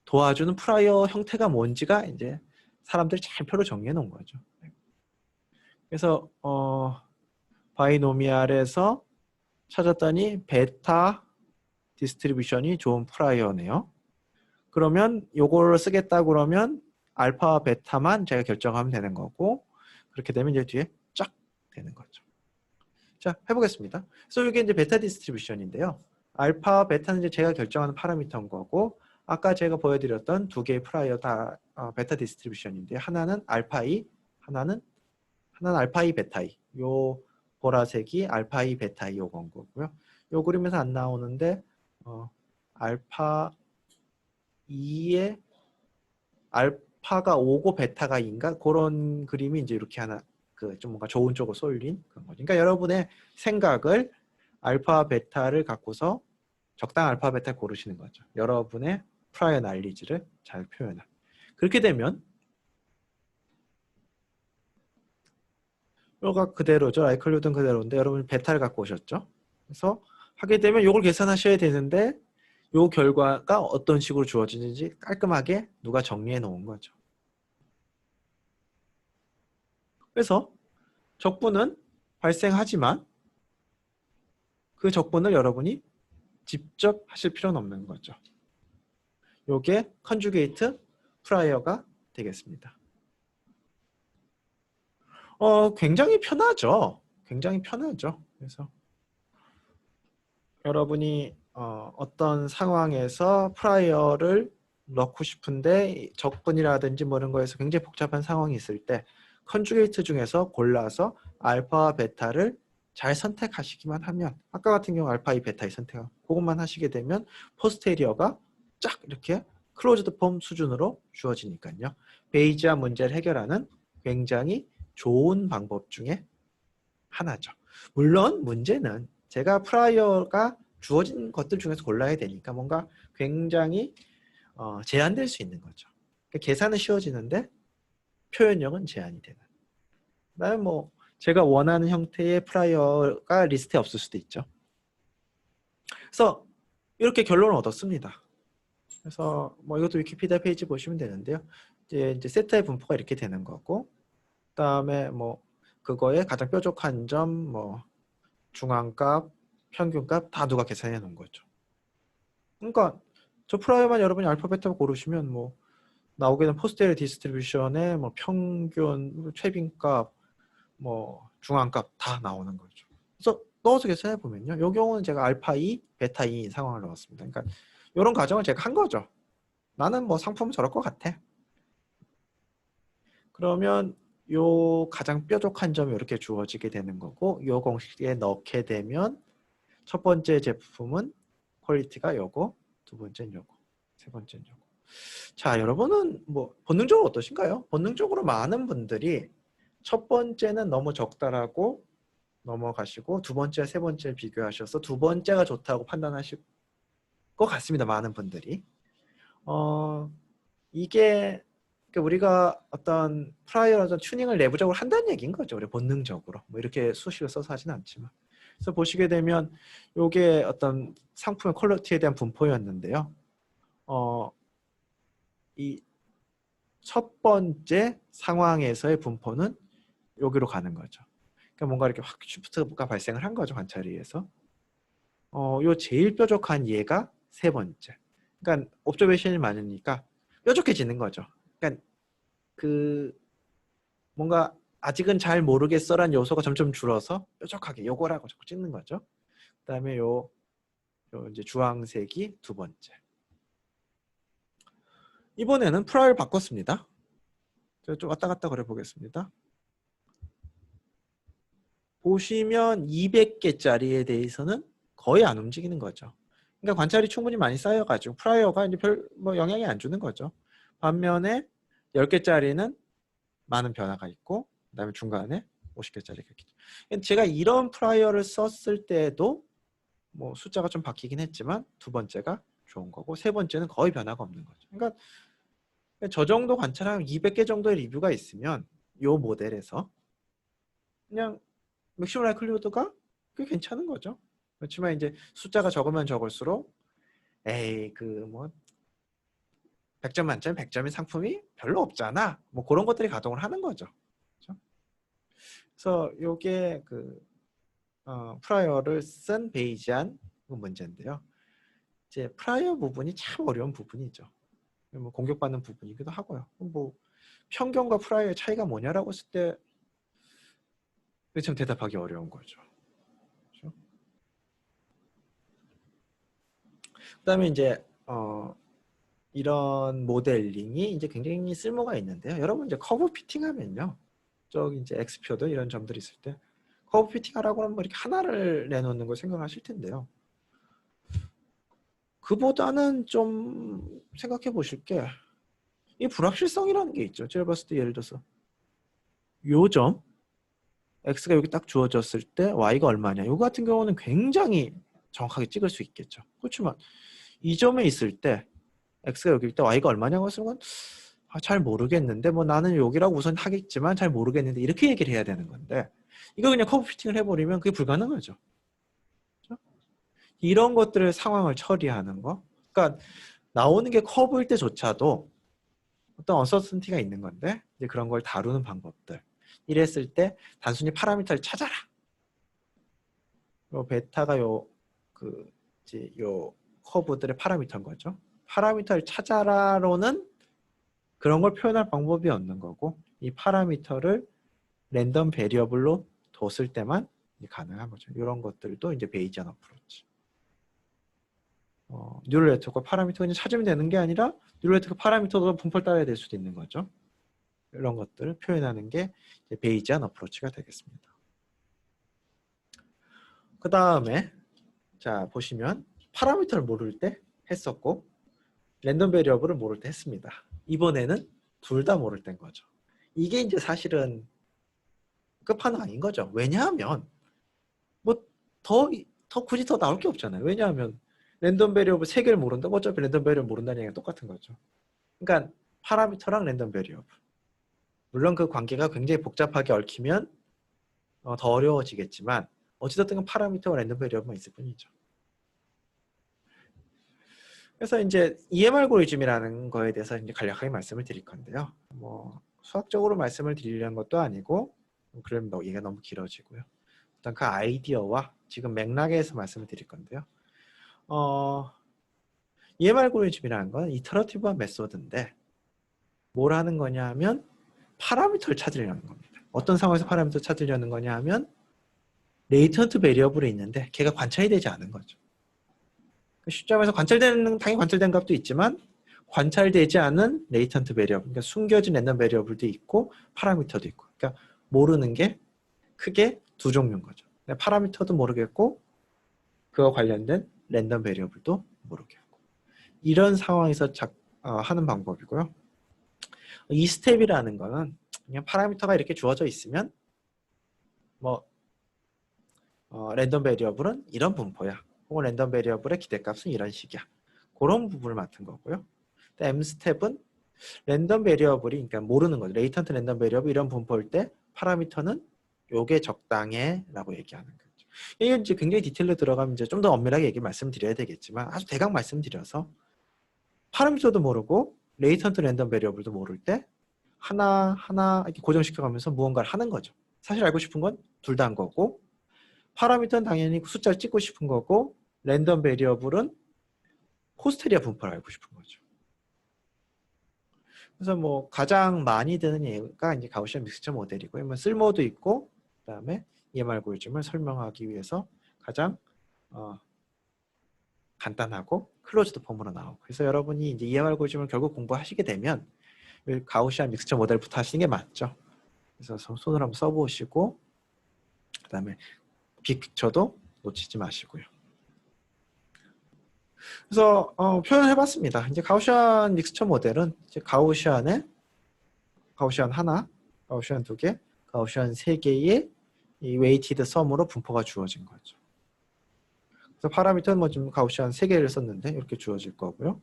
A: 도와주는 프라이어 형태가 뭔지가 이제 사람들이 잘 표로 정리해 놓은 거죠. 그래서 바이노미알에서 찾았더니 베타 디스트리뷰션이 좋은 프라이어네요. 그러면 요걸 쓰겠다 그러면 알파와 베타만 제가 결정하면 되는 거고 그렇게 되면 이제 뒤에 쫙 되는 거죠. 자, 해보겠습니다. 그래서 이게 이제 베타 디스트리뷰션인데요. 알파, 베타는 이제 제가 결정하는 파라미터인 거고 아까 제가 보여드렸던 두 개의 프라이어 다 베타 디스트리뷰션인데 하나는 알파 E, 하나는 알파 E, 베타 E. 요 보라색이 알파 E, 베타 E 요건 거고요. 요 그림에서 안 나오는데 알파 E에 알파가 5고 베타가 2인가 그런 그림이 이제 이렇게 하나 좀 뭔가 좋은 쪽으로 쏠린 그런 거죠. 그러니까 여러분의 생각을 알파 베타를 갖고서 적당한 알파 베타를 고르시는 거죠. 여러분의 프라이어 날리지를 잘 표현한. 그렇게 되면 이거가 그대로죠. 라이클리후드는 그대로인데 여러분이 베타를 갖고 오셨죠. 그래서 하게 되면 이걸 계산하셔야 되는데 이 결과가 어떤 식으로 주어지는지 깔끔하게 누가 정리해 놓은 거죠. 그래서 적분은 발생하지만 그 적분을 여러분이 직접 하실 필요는 없는 거죠. 요게 컨주게이트 프라이어가 되겠습니다. 굉장히 편하죠. 굉장히 편하죠. 그래서 여러분이 어떤 상황에서 프라이어를 넣고 싶은데 적분이라든지 뭐 이런 거에서 굉장히 복잡한 상황이 있을 때 컨주게이트 중에서 골라서 알파와 베타를 잘 선택하시기만 하면 아까 같은 경우 알파 이 베타 이 선택하고 그것만 하시게 되면 포스테리어가 쫙 이렇게 클로즈드 폼 수준으로 주어지니까요. 베이지아 문제를 해결하는 굉장히 좋은 방법 중에 하나죠. 물론 문제는 제가 프라이어가 주어진 것들 중에서 골라야 되니까 뭔가 굉장히 제한될 수 있는 거죠. 그러니까 계산은 쉬워지는데 표현력은 제한이 되는. 그다음에 뭐 제가 원하는 형태의 프라이어가 리스트에 없을 수도 있죠. 그래서 이렇게 결론을 얻었습니다. 그래서 뭐 이것도 위키피디아 페이지 보시면 되는데요. 이제 세트의 분포가 이렇게 되는 거고, 그다음에 뭐 그거의 가장 뾰족한 점, 뭐 중앙값, 평균값 다 누가 계산해 놓은 거죠. 그러니까 저 프라이어만 여러분이 알파 베타 고르시면 뭐 나오게 된 포스테리어 디스트리뷰션의 뭐 평균, 최빈값, 뭐 중앙값 다 나오는 거죠. 그래서 넣어서 계산해 보면요. 이 경우는 제가 알파 2, 베타 2인 상황을 넣었습니다. 그러니까 이런 과정을 제가 한 거죠. 나는 뭐 상품은 저럴 것 같아. 그러면 요 가장 뾰족한 점이 이렇게 주어지게 되는 거고 요 공식에 넣게 되면 첫 번째 제품은 퀄리티가 요거, 두 번째는 요거, 세 번째는 요거. 자, 여러분은 뭐 본능적으로 어떠신가요? 본능적으로 많은 분들이 첫 번째는 너무 적다라고 넘어가시고 두 번째, 세 번째를 비교하셔서 두 번째가 좋다고 판단하실 것 같습니다. 많은 분들이. 이게 우리가 어떤 프라이어 어떤 튜닝을 내부적으로 한다는 얘기인 거죠. 우리 본능적으로. 뭐 이렇게 수식을 써서 하진 않지만. 그래서 보시게 되면 요게 어떤 상품의 퀄리티에 대한 분포였는데요. 이 첫 번째 상황에서의 분포는 여기로 가는 거죠. 그러니까 뭔가 이렇게 확 시프트가 발생을 한 거죠. 관찰에 의해서. 요 제일 뾰족한 얘가 세 번째. 그러니까 옵저베이션이 많으니까 뾰족해지는 거죠. 그러니까 그 뭔가 아직은 잘 모르겠어라는 요소가 점점 줄어서 뾰족하게 요거라고 자꾸 찍는 거죠. 그다음에 요 이제 주황색이 두 번째. 이번에는 프라이어를 바꿨습니다. 좀 왔다 갔다 그래 보겠습니다. 보시면 200개짜리에 대해서는 거의 안 움직이는 거죠. 그러니까 관찰이 충분히 많이 쌓여가지고 프라이어가 이제 별 뭐 영향이 안 주는 거죠. 반면에 10개짜리는 많은 변화가 있고, 그다음에 중간에 50개짜리가 있겠죠. 제가 이런 프라이어를 썼을 때도 뭐 숫자가 좀 바뀌긴 했지만 두 번째가 좋은 거고, 세 번째는 거의 변화가 없는 거죠. 그러니까 저 정도 관찰하면 200개 정도의 리뷰가 있으면 이 모델에서 그냥 맥시멀 라이클리후드가 꽤 괜찮은 거죠. 그렇지만 이제 숫자가 적으면 적을수록 에이 그 뭐 100점 만점 100점의 상품이 별로 없잖아. 뭐 그런 것들이 가동을 하는 거죠. 그렇죠? 그래서 요게 그 프라이어를 쓴 베이지안 문제인데요. 이제 프라이어 부분이 참 어려운 부분이죠. 뭐 공격받는 부분이기도 하고요. 뭐 평균과 프라이어의 차이가 뭐냐라고 했을 때 그게 참 대답하기 어려운 거죠. 그렇죠? 그다음에 이제 이런 모델링이 이제 굉장히 쓸모가 있는데요. 여러분 이제 커브 피팅하면요, 저기 이제 X표도 이런 점들이 있을 때 커브 피팅하라고 하면 뭐 이렇게 하나를 내놓는 걸 생각하실 텐데요. 그보다는 좀 생각해 보실 게 이 불확실성이라는 게 있죠. 제가 봤을 때 예를 들어서 요 점 X가 여기 딱 주어졌을 때 Y가 얼마냐. 이거 같은 경우는 굉장히 정확하게 찍을 수 있겠죠. 그렇지만 이 점에 있을 때 X가 여기 있다 Y가 얼마냐고 했으면 잘 모르겠는데 뭐 나는 여기라고 우선 하겠지만 잘 모르겠는데 이렇게 얘기를 해야 되는 건데 이거 그냥 커브 피팅을 해버리면 그게 불가능하죠. 그렇죠? 이런 것들을 상황을 처리하는 거. 그러니까 나오는 게 커브일 때조차도 어떤 언서턴티가 있는 건데 이제 그런 걸 다루는 방법들. 이랬을 때 단순히 파라미터를 찾아라. 요 베타가 이제 요 커브들의 파라미터인 거죠. 파라미터를 찾아라로는 그런 걸 표현할 방법이 없는 거고, 이 파라미터를 랜덤 베리어블로 뒀을 때만 가능한 거죠. 이런 것들도 이제 베이지안 어프로치. 뉴럴 네트워크 파라미터 그냥 찾으면 되는 게 아니라 뉴럴 네트워크 파라미터도 분포를 따라야 될 수도 있는 거죠. 이런 것들을 표현하는 게 베이지안 어프로치가 되겠습니다. 그 다음에 자 보시면 파라미터를 모를 때 했었고 랜덤 베리어블을 모를 때 했습니다. 이번에는 둘 다 모를 때인 거죠. 이게 이제 사실은 끝판왕인 거죠. 왜냐하면 뭐 더 굳이 더 나올 게 없잖아요. 왜냐하면 랜덤 베리어블 3개를 모른다고 어차피 랜덤 베리어블 모른다는 얘기가 똑같은 거죠. 그러니까 파라미터랑 랜덤 베리어블. 물론 그 관계가 굉장히 복잡하게 얽히면 더 어려워지겠지만 어찌됐든 파라미터와 랜덤 베리어블만 있을 뿐이죠. 그래서 이제 EM 알고리즘이라는 거에 대해서 이제 간략하게 말씀을 드릴 건데요. 뭐 수학적으로 말씀을 드리려는 것도 아니고 그러면 얘기가 너무 길어지고요. 일단 그 아이디어와 지금 맥락에서 말씀을 드릴 건데요. EM 알고리즘이라는 건 이터러티브한 메소드인데 뭘 하는 거냐 하면 파라미터를 찾으려는 겁니다. 어떤 상황에서 파라미터를 찾으려는 거냐 하면 레이턴트 베리어블이 있는데 걔가 관찰이 되지 않은 거죠. 시점에서 관찰되는 당연히 관찰된 값도 있지만 관찰되지 않은 레이턴트 베리어블, 그러니까 숨겨진 랜덤 베리어블도 있고 파라미터도 있고, 그러니까 모르는 게 크게 두 종류인 거죠. 파라미터도 모르겠고 그와 관련된 랜덤 베리어블도 모르겠고 이런 상황에서 하는 방법이고요. 이 스텝이라는 거는 그냥 파라미터가 이렇게 주어져 있으면 뭐 랜덤 베리어블은 이런 분포야. 혹은 랜덤 베리어블의 기대값은 이런 식이야. 그런 부분을 맡은 거고요. M 스텝은 랜덤 베리어블이 그러니까 모르는 거죠. 레이턴트 랜덤 베리어블 이런 분포일 때 파라미터는 요게 적당해 라고 얘기하는 거죠. 이게 이제 굉장히 디테일로 들어가면 이제 좀 더 엄밀하게 얘기 말씀드려야 되겠지만 아주 대강 말씀드려서 파라미터도 모르고 레이턴트 랜덤 베리어블도 모를 때 하나 이렇게 고정시켜가면서 무언가를 하는 거죠. 사실 알고 싶은 건 둘 다 한 거고 파라미터는 당연히 숫자를 찍고 싶은 거고 랜덤 베리어블은 코스테리아 분포를 알고 싶은 거죠. 그래서 뭐 가장 많이 드는 예가 이제 가우시안 믹스처 모델이고요. 뭐 쓸모도 있고 그다음에 EM 알고리즘을 설명하기 위해서 가장 간단하고 클로즈드 폼으로 나오고. 그래서 여러분이 이제 EM 알고리즘을 결국 공부하시게 되면 가우시안 믹스처 모델부터 하시는 게 맞죠. 그래서 손으로 한번 써보시고 그다음에 빅픽처도 놓치지 마시고요. 그래서 표현해봤습니다. 이제 가우시안 믹스처 모델은 이제 가우시안 하나, 가우시안 두 개, 가우시안 세 개의 이 웨이티드 썸으로 분포가 주어진 거죠. 그래서 파라미터는 뭐 좀 가우시안 세 개를 썼는데 이렇게 주어질 거고요.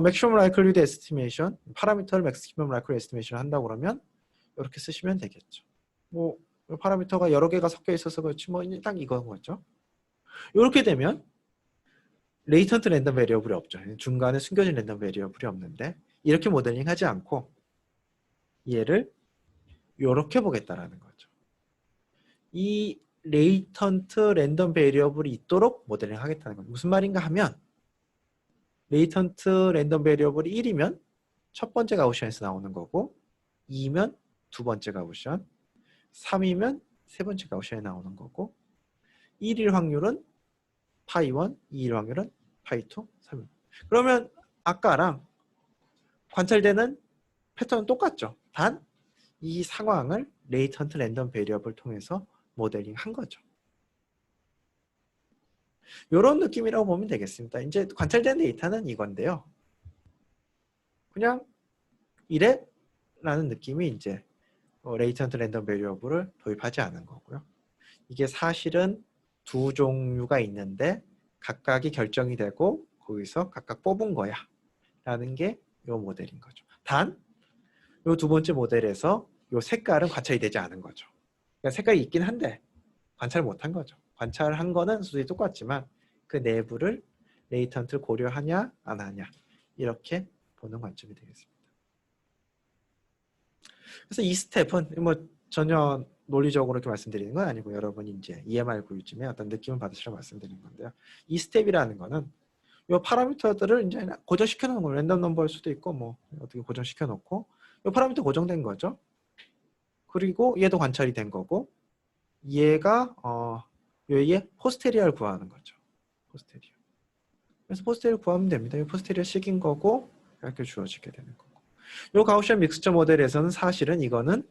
A: 맥시멈 라이클리드 에스티메이션, 파라미터를 맥시멈 라이클리드 에스티메이션 한다고 그러면 이렇게 쓰시면 되겠죠. 뭐 파라미터가 여러 개가 섞여 있어서 그렇지 뭐 딱 이건 거죠. 이렇게 되면 레이턴트 랜덤 베리어블이 없죠. 중간에 숨겨진 랜덤 베리어블이 없는데 이렇게 모델링 하지 않고 얘를 이렇게 보겠다라는 거죠. 이 레이턴트 랜덤 베리어블이 있도록 모델링 하겠다는 거죠. 무슨 말인가 하면 레이턴트 랜덤 베리어블이 1이면 첫 번째 가우시안에서 나오는 거고 2면 두 번째 가우시안, 3이면 세 번째 가우시안에 나오는 거고 1일 확률은 파이 1, 2일 확률은 파이 2, 3일. 그러면 아까랑 관찰되는 패턴은 똑같죠. 단 이 상황을 레이턴트 랜덤 베리어블 통해서 모델링 한 거죠. 이런 느낌이라고 보면 되겠습니다. 이제 관찰된 데이터는 이건데요. 그냥 이래? 라는 느낌이 이제 레이턴트 랜덤 베리어블을 도입하지 않은 거고요. 이게 사실은 두 종류가 있는데 각각이 결정이 되고 거기서 각각 뽑은 거야 라는 게 이 모델인 거죠. 단 이 두 번째 모델에서 이 색깔은 관찰이 되지 않은 거죠. 그러니까 색깔이 있긴 한데 관찰 못한 거죠. 관찰한 거는 수준이 똑같지만 그 내부를 레이턴트를 고려하냐 안 하냐 이렇게 보는 관점이 되겠습니다. 그래서 이 스텝은 뭐 전혀 논리적으로 이렇게 말씀드리는 건 아니고 여러분이 이제 EM 알고리즘에 어떤 느낌을 받으시라고 말씀드리는 건데요. 이 스텝이라는 거는 이 파라미터들을 이제 고정시켜 놓은 거예요. 랜덤 넘버일 수도 있고 뭐 어떻게 고정시켜 놓고 이 파라미터 고정된 거죠. 그리고 얘도 관찰이 된 거고 얘가 얘의 포스테리어를 구하는 거죠. 포스테리어. 그래서 포스테리어 구하면 됩니다. 이 포스테리어 식인 거고 이렇게 주어지게 되는 거고. 이 가우시안 믹스처 모델에서는 사실은 이거는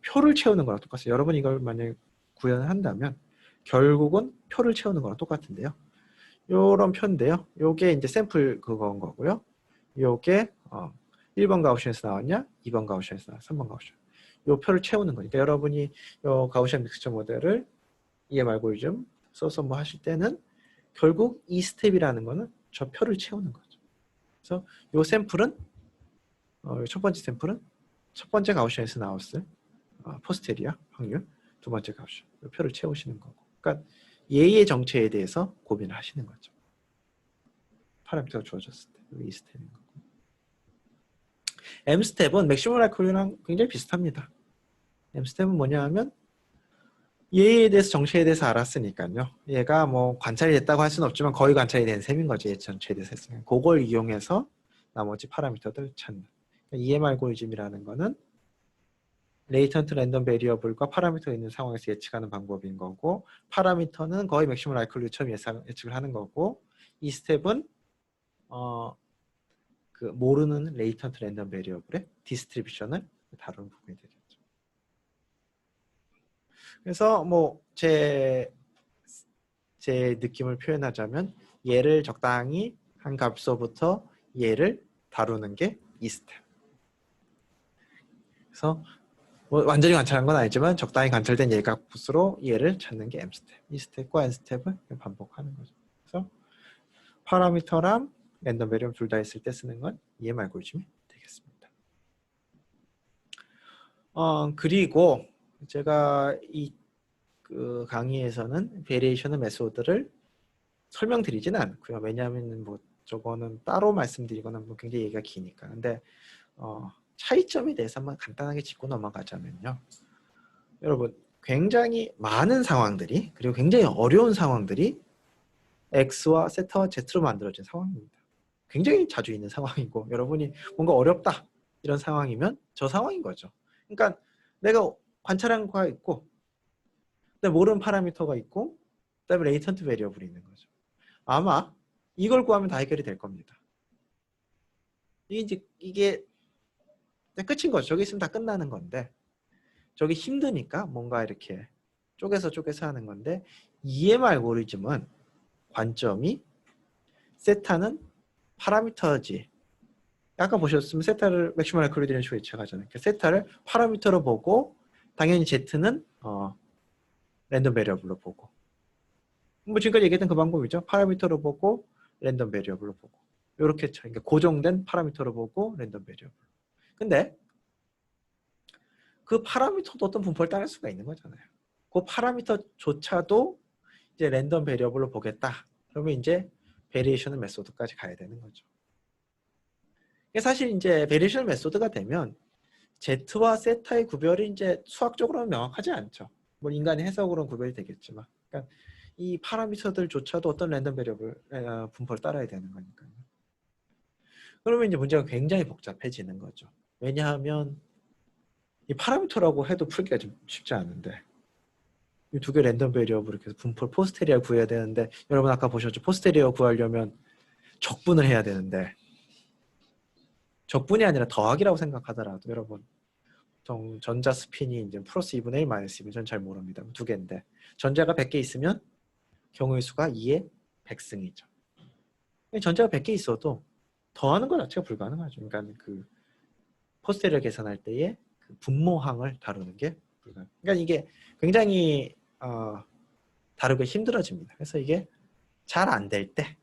A: 표를 채우는 거랑 똑같아요. 여러분 이걸 만약에 구현을 한다면 결국은 표를 채우는 거랑 똑같은데요. 요런 표인데요. 요게 이제 샘플 그건 거고요. 요게 1번 가우시안에서 나왔냐, 2번 가우시안에서 나왔냐, 3번 가우시안. 요 표를 채우는 거니까 여러분이 요 가우시안 믹스처 모델을 EM 알고리즘 써서 뭐 하실 때는 결국 이 스텝이라는 거는 저 표를 채우는 거죠. 그래서 요 샘플은 첫 번째 샘플은 첫 번째 가우시안에서 나왔을 포스테리아 확률, 두 번째 가우시안 요 표를 채우시는 거고. 그러니까 얘의 정체에 대해서 고민을 하시는 거죠. 파라미터가 주어졌을 때 이 스텝인 거고. M 스텝은 맥시멈 라이클리랑 굉장히 비슷합니다. M 스텝은 뭐냐 하면 얘에 대해서 정체에 대해서 알았으니까요. 얘가 뭐 관찰이 됐다고 할 수는 없지만 거의 관찰이 된 셈인 거지. 얘 정체에 대해서 했으니까. 그걸 이용해서 나머지 파라미터들 찾는. EM 알고리즘이라는 거는 레이턴트 랜덤 베리어블과 파라미터가 있는 상황에서 예측하는 방법인 거고 파라미터는 거의 맥시멈 라이클리처럼 예측을 하는 거고 이 스텝은 그 모르는 레이턴트 랜덤 베리어블의 디스트리뷰션을 다루는 부분이 되겠죠. 그래서 뭐 제 느낌을 표현하자면 얘를 적당히 한 값서부터 얘를 다루는 게 이 스텝. 그래서 뭐 완전히 관찰한 건 아니지만 적당히 관찰된 얘 값으로 얘를 찾는 게 M 스텝. 이 스텝과 N 스텝을 반복하는 거죠. 그래서 파라미터랑 랜덤 베리엄 둘 다 있을 때 쓰는 건 EM 알고리즘이 되겠습니다. 그리고 제가 이 그 강의에서는 베리에이션의 메소드를 설명드리진 않고요. 왜냐하면 뭐 저거는 따로 말씀드리거나 뭐 굉장히 얘기가 기니까. 근데 차이점에 대해서 한번 간단하게 짚고 넘어가자면요. 여러분 굉장히 많은 상황들이 그리고 굉장히 어려운 상황들이 X와 세타와 Z로 만들어진 상황입니다. 굉장히 자주 있는 상황이고 여러분이 뭔가 어렵다 이런 상황이면 저 상황인 거죠. 그러니까 내가 관찰한 거가 있고 그다음에 모르는 파라미터가 있고 그다음에 레이턴트 베리어블이 있는 거죠. 아마 이걸 구하면 다 해결이 될 겁니다. 이게 끝인 거죠. 저기 있으면 다 끝나는 건데 저기 힘드니까 뭔가 이렇게 쪼개서 하는 건데 EM 알고리즘은 관점이 세타는 파라미터지. 아까 보셨으면 세타를 맥시멀 알고리즘이라는 식으로 예측하잖아요. 세타를 파라미터로 보고 당연히 Z는 랜덤 베리어블로 보고 뭐 지금까지 얘기했던 그 방법이죠. 파라미터로 보고 랜덤 베리어블로 보고 이렇게 그러니까 고정된 파라미터로 보고 랜덤 베리어블. 근데 그 파라미터도 어떤 분포를 따를 수가 있는 거잖아요. 그 파라미터조차도 이제 랜덤 베리어블로 보겠다. 그러면 이제 베리에이션 메소드까지 가야 되는 거죠. 사실 이제 베리에이션 메소드가 되면 Z와 세타의 구별이 이제 수학적으로는 명확하지 않죠. 뭐 인간의 해석으로는 구별이 되겠지만, 그러니까 이 파라미터들조차도 어떤 랜덤 베리어블 분포를 따라야 되는 거니까요. 그러면 이제 문제가 굉장히 복잡해지는 거죠. 왜냐하면 이 파라미터라고 해도 풀기가 좀 쉽지 않은데 이 두 개 랜덤 베리어블 이렇게 해서 분포를 포스테리어 구해야 되는데 여러분 아까 보셨죠? 포스테리어 구하려면 적분을 해야 되는데 적분이 아니라 더하기라고 생각하더라도 여러분 전자 스핀이 이제 플러스 2분의 1 마이너스 2분 전 잘 모릅니다. 두 개인데 전자가 100개 있으면 경우의 수가 2의 100승이죠. 전자가 100개 있어도 더하는 것 자체가 불가능하죠. 그러니까 그 포스테리어 계산할 때의 그 분모항을 다루는 게 불가능. 그러니까 이게 굉장히 다루기 힘들어집니다. 그래서 이게 잘 안 될 때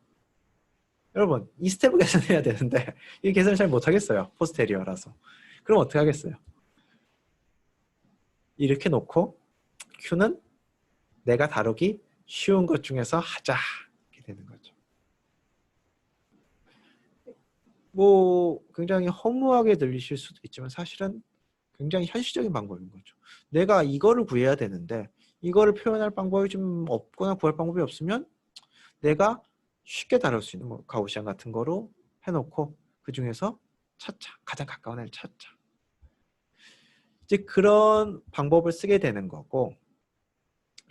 A: 여러분 이 스텝을 계산해야 되는데 이 계산을 잘 못하겠어요. 포스테리어라서. 그럼 어떻게 하겠어요? 이렇게 놓고 Q는 내가 다루기 쉬운 것 중에서 하자 이렇게 되는 거죠. 뭐 굉장히 허무하게 들리실 수도 있지만 사실은 굉장히 현실적인 방법인 거죠. 내가 이거를 구해야 되는데 이거를 표현할 방법이 좀 없거나 구할 방법이 없으면 내가 쉽게 다룰 수 있는 뭐 가우시안 같은 거로 해놓고 그 중에서 찾자. 가장 가까운 애를 찾자. 이제 그런 방법을 쓰게 되는 거고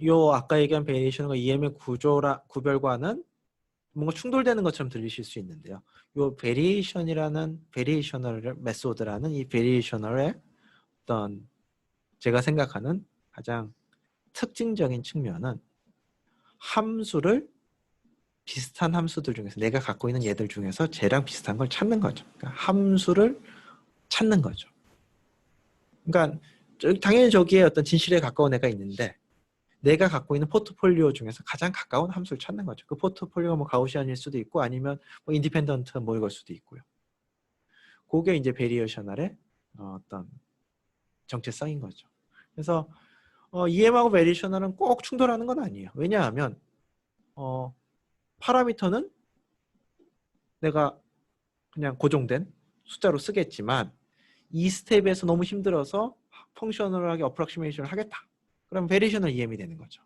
A: 요 아까 얘기한 베리에이션과 EM의 구별과는 뭔가 충돌되는 것처럼 들리실 수 있는데요. 요 베리에이셔널 메소드라는 이 베리에이셔널의 어떤 제가 생각하는 가장 특징적인 측면은 함수를 비슷한 함수들 중에서 내가 갖고 있는 얘들 중에서 쟤랑 비슷한 걸 찾는 거죠. 그러니까 함수를 찾는 거죠. 그러니까 당연히 저기에 어떤 진실에 가까운 애가 있는데 내가 갖고 있는 포트폴리오 중에서 가장 가까운 함수를 찾는 거죠. 그 포트폴리오가 뭐 가우시안일 수도 있고 아니면 뭐 인디펜던트 뭐 이걸 수도 있고요. 그게 이제 베리에이셔널의 어떤 정체성인 거죠. 그래서 EM하고 베리에이셔널은 꼭 충돌하는 건 아니에요. 왜냐하면 파라미터는 내가 그냥 고정된 숫자로 쓰겠지만 이 스텝에서 너무 힘들어서 펑셔널하게 어프락시메이션을 하겠다. 그럼 베리에이셔널 EM이 되는 거죠.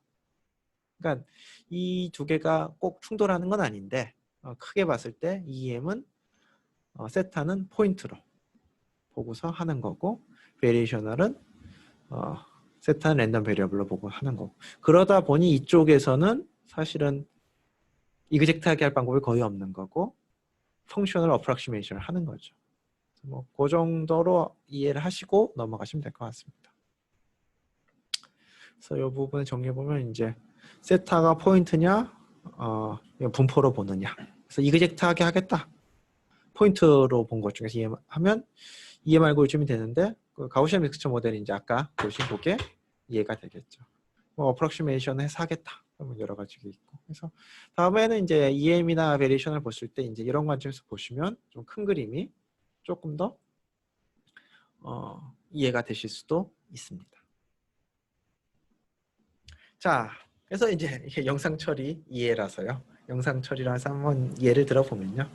A: 그러니까 이 두 개가 꼭 충돌하는 건 아닌데 크게 봤을 때 EM은 세타는 포인트로 보고서 하는 거고 베리에이셔널은 세타는 랜덤 베리어블로 보고 하는 거고 그러다 보니 이쪽에서는 사실은 이그젝트하게 할 방법이 거의 없는 거고 펑셔널 어프락시메이션을 하는 거죠. 뭐 그 정도로 이해를 하시고 넘어가시면 될 것 같습니다. 그래서 이 부분을 정리해 보면 이제 세타가 포인트냐, 분포로 보느냐. 그래서 이그젝트하게 하겠다. 포인트로 본 것 중에서 이해하면 EM 알고리즘이 되는데 그 가우시안 믹스처 모델이 이제 아까 보신 그게 이해가 되겠죠. 뭐 어프락시메이션 해서 하겠다. 그러면 여러 가지가 있고. 그래서 다음에는 이제 EM이나 베리에이션을 보실 때 이제 이런 관점에서 보시면 좀 큰 그림이 조금 더 이해가 되실 수도 있습니다. 자, 그래서 이제 이게 영상 처리 이해라서요. 영상 처리라서 한번 예를 들어보면요.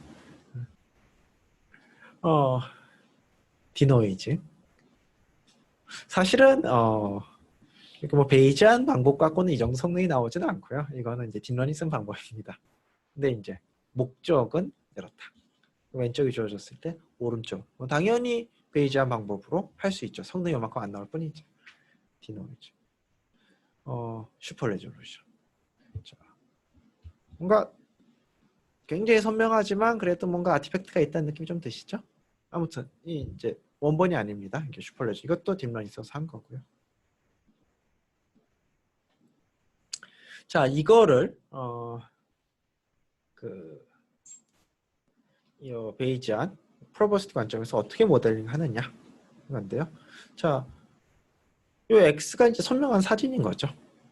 A: 디노이즈. 사실은 이렇게 뭐 베이지한 방법 갖고는 이 정도 성능이 나오지는 않고요. 이거는 이제 딥러닝 쓴 방법입니다. 근데 이제 목적은 이렇다. 왼쪽이 주어졌을 때 오른쪽. 당연히 베이지한 방법으로 할 수 있죠. 성능이 요만큼 안 나올 뿐이죠. 디노이즈. 슈퍼 레졸루션. 자, 뭔가 굉장히 선명하지만 그래도 뭔가 아티팩트가 있다는 느낌이 좀 드시죠? 아무튼 이 이제 원본이 아닙니다. 이게 슈퍼 레졸루션. 이것도 딥러닝 써서 한 거고요. 자, 이거를 이 베이지안 프로버스티 관점에서 어떻게 모델링 하느냐 건데요. 자, 이 X가 이제 선명한 사진인 거죠.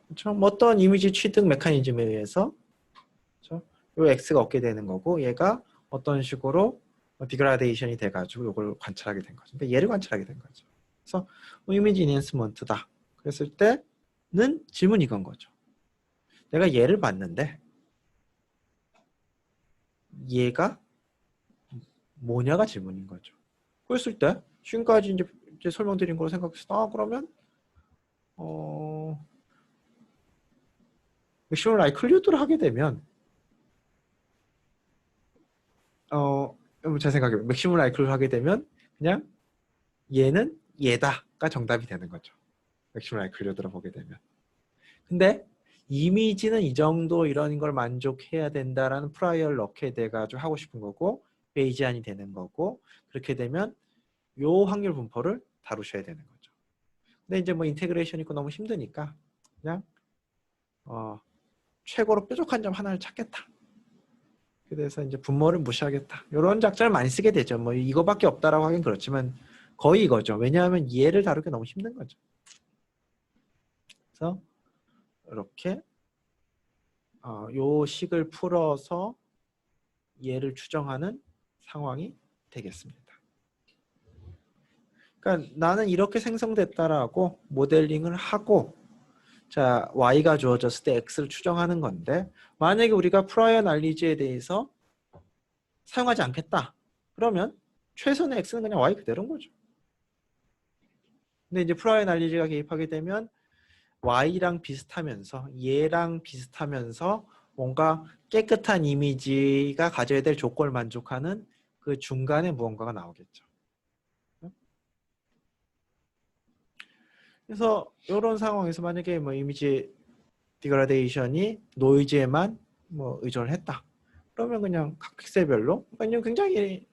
A: 그렇죠? 뭐 어떤 이미지 취득 메커니즘에 의해서 그렇죠? 이 X가 얻게 되는 거고 얘가 어떤 식으로 디그라데이션이 돼가지고 이걸 관찰하게 된 거죠. 그러니까 얘를 관찰하게 된 거죠. 그래서 이미지 인핸스먼트다. 그랬을 때는 질문이 이건 거죠. 내가 얘를 봤는데 얘가 뭐냐가 질문인 거죠. 그랬을 때 지금까지 이제 설명드린 걸로 생각해서 그러면 맥시멀 라이클리후드를 하게 되면 제 생각에 맥시멀 라이클리후드를 하게 되면 그냥 얘는 얘다가 정답이 되는 거죠. 맥시멀 라이클리후드를 보게 되면. 근데 이미지는 이 정도 이런 걸 만족해야 된다라는 프라이어를 넣게 돼가지고 하고 싶은 거고 베이지안이 되는 거고 그렇게 되면 요 확률 분포를 다루셔야 되는 거죠. 근데 이제 뭐 인테그레이션 있고 너무 힘드니까 그냥 최고로 뾰족한 점 하나를 찾겠다. 그래서 이제 분모를 무시하겠다. 이런 작전을 많이 쓰게 되죠. 뭐 이거밖에 없다라고 하긴 그렇지만 거의 이거죠. 왜냐하면 얘를 다루기 너무 힘든 거죠. 그래서 이렇게 요 식을 풀어서 얘를 추정하는 상황이 되겠습니다. 그러니까 나는 이렇게 생성됐다라고 모델링을 하고 자 y가 주어졌을 때 x를 추정하는 건데 만약에 우리가 프라이어 날리지에 대해서 사용하지 않겠다. 그러면 최선의 x는 그냥 y 그대로인 거죠. 근데 이제 프라이어 날리지가 개입하게 되면 y랑 비슷하면서 얘랑 비슷하면서 뭔가 깨끗한 이미지가 가져야 될 조건을 만족하는 그 중간에 무언가가 나오겠죠. 그래서 이런 상황에서 만약에 뭐 이미지 디그라데이션이 노이즈에만 뭐 의존을 했다. 그러면 그냥 각 픽셀별로 그냥 굉장히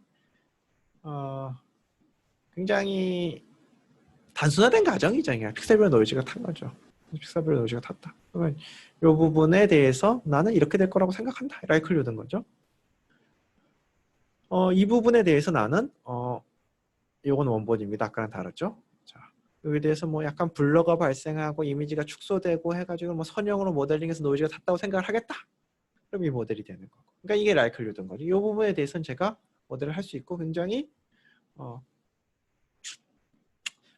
A: 단순화된 가정이죠. 그냥 픽셀별 노이즈가 탄 거죠. 픽셀별 노이즈가 탔다. 그러면 이 부분에 대해서 나는 이렇게 될 거라고 생각한다. 라이클리후드인 거죠. 이 부분에 대해서 나는 이건 원본입니다. 아까랑 다르죠. 자, 여기에 대해서 뭐 약간 블러가 발생하고 이미지가 축소되고 해가지고 뭐 선형으로 모델링해서 노이즈가 탔다고 생각을 하겠다. 그럼 이 모델이 되는 거고. 그러니까 이게 라이클리후드인 거죠. 이 부분에 대해서는 제가 모델을 할 수 있고 굉장히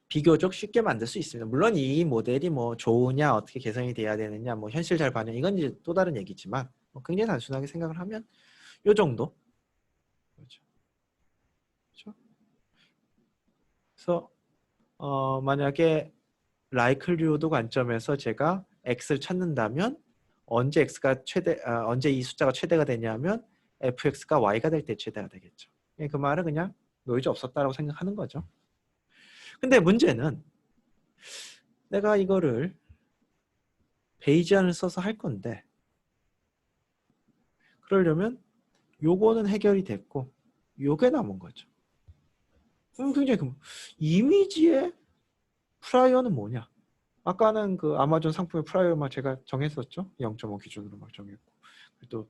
A: 비교적 쉽게 만들 수 있습니다. 물론 이 모델이 뭐 좋으냐 어떻게 개선이 돼야 되느냐 뭐 현실 잘 반영 이건 이제 또 다른 얘기지만 뭐 굉장히 단순하게 생각을 하면 요 정도. 그렇죠. 그렇죠? 그래서 만약에 라이클리후드 관점에서 제가 x를 찾는다면 언제 언제 이 숫자가 최대가 되냐면 fx가 y가 될 때 최대가 되겠죠. 그 말은 그냥 노이즈 없었다라고 생각하는 거죠. 근데 문제는 내가 이거를 베이지안을 써서 할 건데 그러려면 요거는 해결이 됐고 요게 남은 거죠. 그럼 굉장히 이미지의 프라이어는 뭐냐? 아까는 그 아마존 상품의 프라이어만 제가 정했었죠. 0.5 기준으로 막 정했고 또